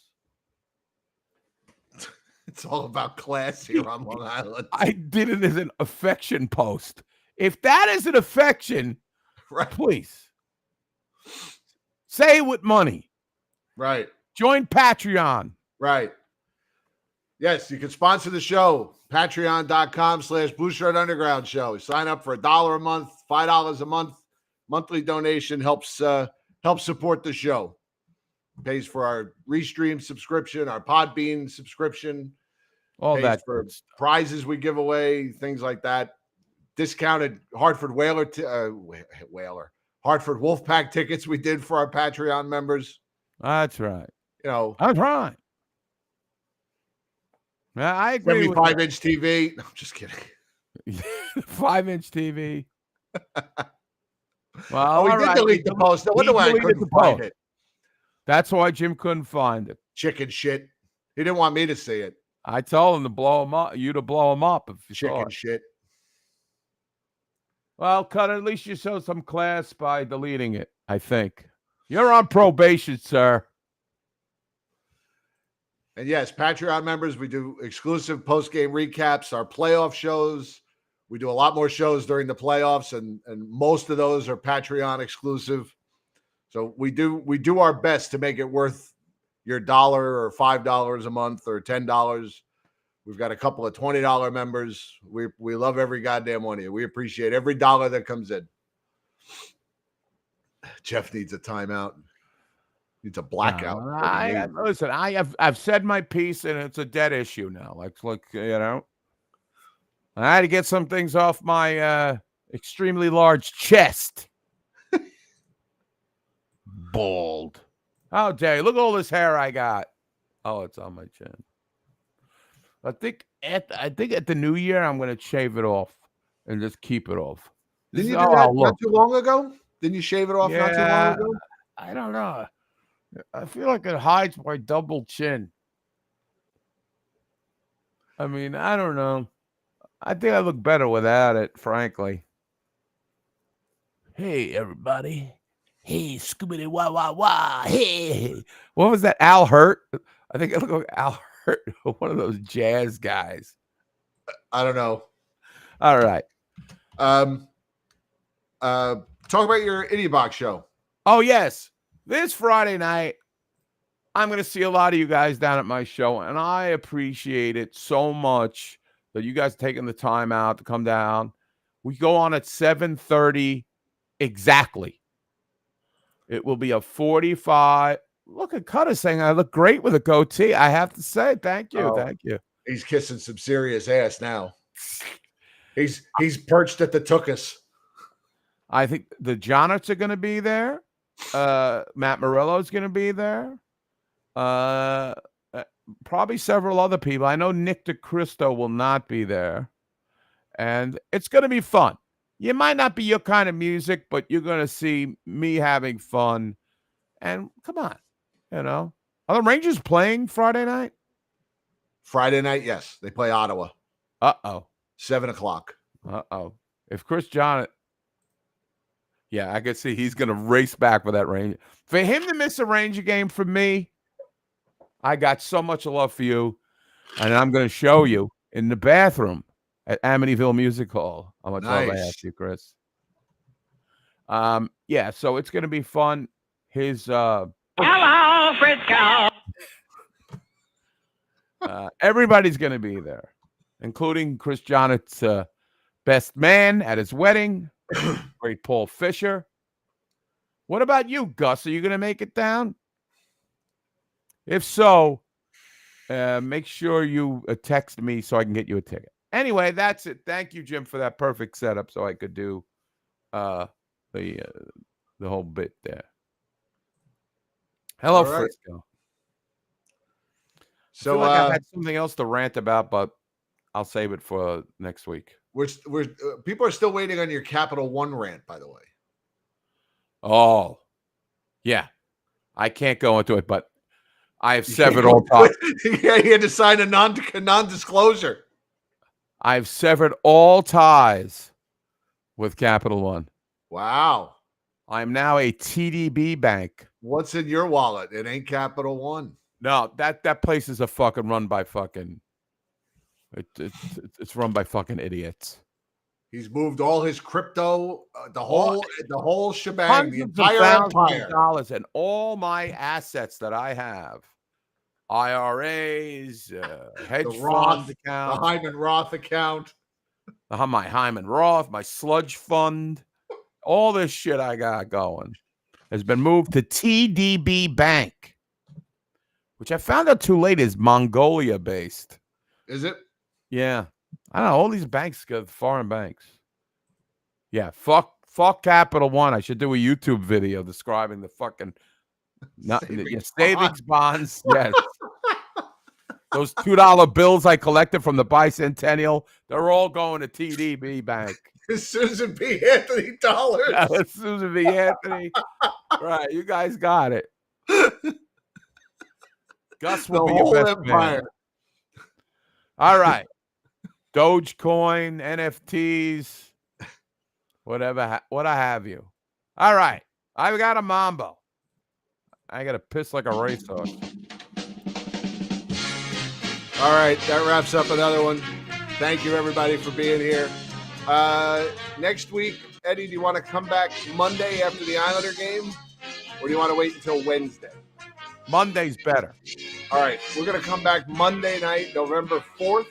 It's all about class here on Long Island. I did it as an affection post. If that is an affection, right, please say it with money. Right. Join Patreon. Right. Yes, you can sponsor the show. Patreon.com/Blue Shirt Underground Show. Sign up for $1 a month, $5 a month. Monthly donation helps support the show. pays for our Restream subscription, our Podbean subscription, all pays that for prizes we give away, things like that. Discounted Hartford Hartford Wolfpack tickets we did for our Patreon members. That's right. That's right. Yeah, I agree. 75-inch TV. No, I'm just kidding. 5-inch TV. Well, we did delete the post. I wonder why I couldn't find it. That's why Jim couldn't find it. Chicken shit. He didn't want me to see it. I told him to blow him up. You to blow him up if you saw Chicken it. shit. Well, Cut, at least you showed some class by deleting it, I think. You're on probation, sir. And yes, Patreon members, we do exclusive post-game recaps, our playoff shows. We do a lot more shows during the playoffs, and most of those are Patreon exclusive. So we do our best to make it worth your $1 or $5 a month or $10. We've got a couple of $20 members. We love every goddamn one of you. We appreciate every dollar that comes in. Jeff needs a timeout. Needs a blackout. Listen, I've said my piece, and it's a dead issue now. Like I had to get some things off my extremely large chest. Bald. How dare you? Look at all this hair I got. Oh, it's on my chin. I think at the new year I'm going to shave it off and just keep it off. Didn't you do that not too long ago? Didn't you shave it off not too long ago? I don't know. I feel like it hides my double chin. I mean, I don't know. I think I look better without it, frankly. Hey, everybody. Hey, Scooby wah wah wah. Hey. What was that? Al Hurt? I think I look like Al Hurt, one of those jazz guys. I don't know. All right. Talk about your Idiot Box show. Oh, yes. This Friday night, I'm going to see a lot of you guys down at my show, and I appreciate it so much that you guys are taking the time out to come down. We go on at 7:30 exactly. It will be a 45. Look at Cutter saying I look great with a goatee. I have to say, thank you. Thank you. He's kissing some serious ass now. He's perched at the Tookus. I think the Jonats are going to be there. Matt Morello is going to be there. Probably several other people. I know Nick DeCristo will not be there. And it's going to be fun. You might not be your kind of music, but you're going to see me having fun. And come on, are the Rangers playing Friday night? Friday night, yes. They play Ottawa. 7:00. If Chris John, I could see he's going to race back with that Ranger. For him to miss a Ranger game for me, I got so much love for you, and I'm going to show you in the bathroom at Amityville Music Hall. How much love I have for you, Chris. So it's going to be fun. His hello, Frisco. Everybody's going to be there, including Chris Jonat's best man at his wedding, great Paul Fisher. What about you, Gus? Are you going to make it down? If so, make sure you text me so I can get you a ticket. Anyway, that's it. Thank you, Jim, for that perfect setup so I could do the whole bit there. Hello, right. Frisco. So I feel like I had something else to rant about, but I'll save it for next week. We're people are still waiting on your Capital One rant, by the way. Oh, yeah. I can't go into it, but I have severed all ties. Yeah, he had to sign a non-disclosure. I've severed all ties with Capital One. Wow. I'm now a TDB bank. What's in your wallet? It ain't Capital One. No, that place is a fucking run by fucking. It's run by fucking idiots. He's moved all his crypto, the whole shebang, the entire empire. Dollars and all my assets that I have, IRAs, hedge fund account, the Hyman Roth account, my Hyman Roth, my sludge fund, all this shit I got going has been moved to TDB Bank. which I found out too late is Mongolia based. Is it? Yeah. I don't know. All these banks got foreign banks. Yeah. Fuck Capital One. I should do a YouTube video describing the fucking savings bonds. Yes. Those $2 bills I collected from the bicentennial, they're all going to TDB Bank. Susan B. Anthony dollars. Yeah, Susan B. Anthony. Right. You guys got it. Gus will be your best man. All right. Dogecoin, NFTs, whatever, what I have you. All right. I've got a Mambo. I got to piss like a racehorse. All right. That wraps up another one. Thank you, everybody, for being here. Next week, Eddie, do you want to come back Monday after the Islander game? Or do you want to wait until Wednesday? Monday's better. All right. We're going to come back Monday night, November 4th.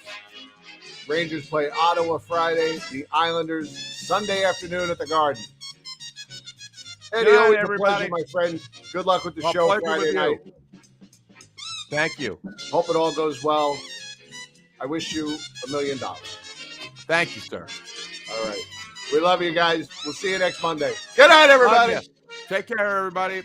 Rangers play Ottawa Friday. The Islanders Sunday afternoon at the Garden. Eddie, always a pleasure, my friend. Good luck with the show Friday night. Thank you. Hope it all goes well. I wish you $1 million. Thank you, sir. All right. We love you guys. We'll see you next Monday. Good night, everybody. Take care, everybody.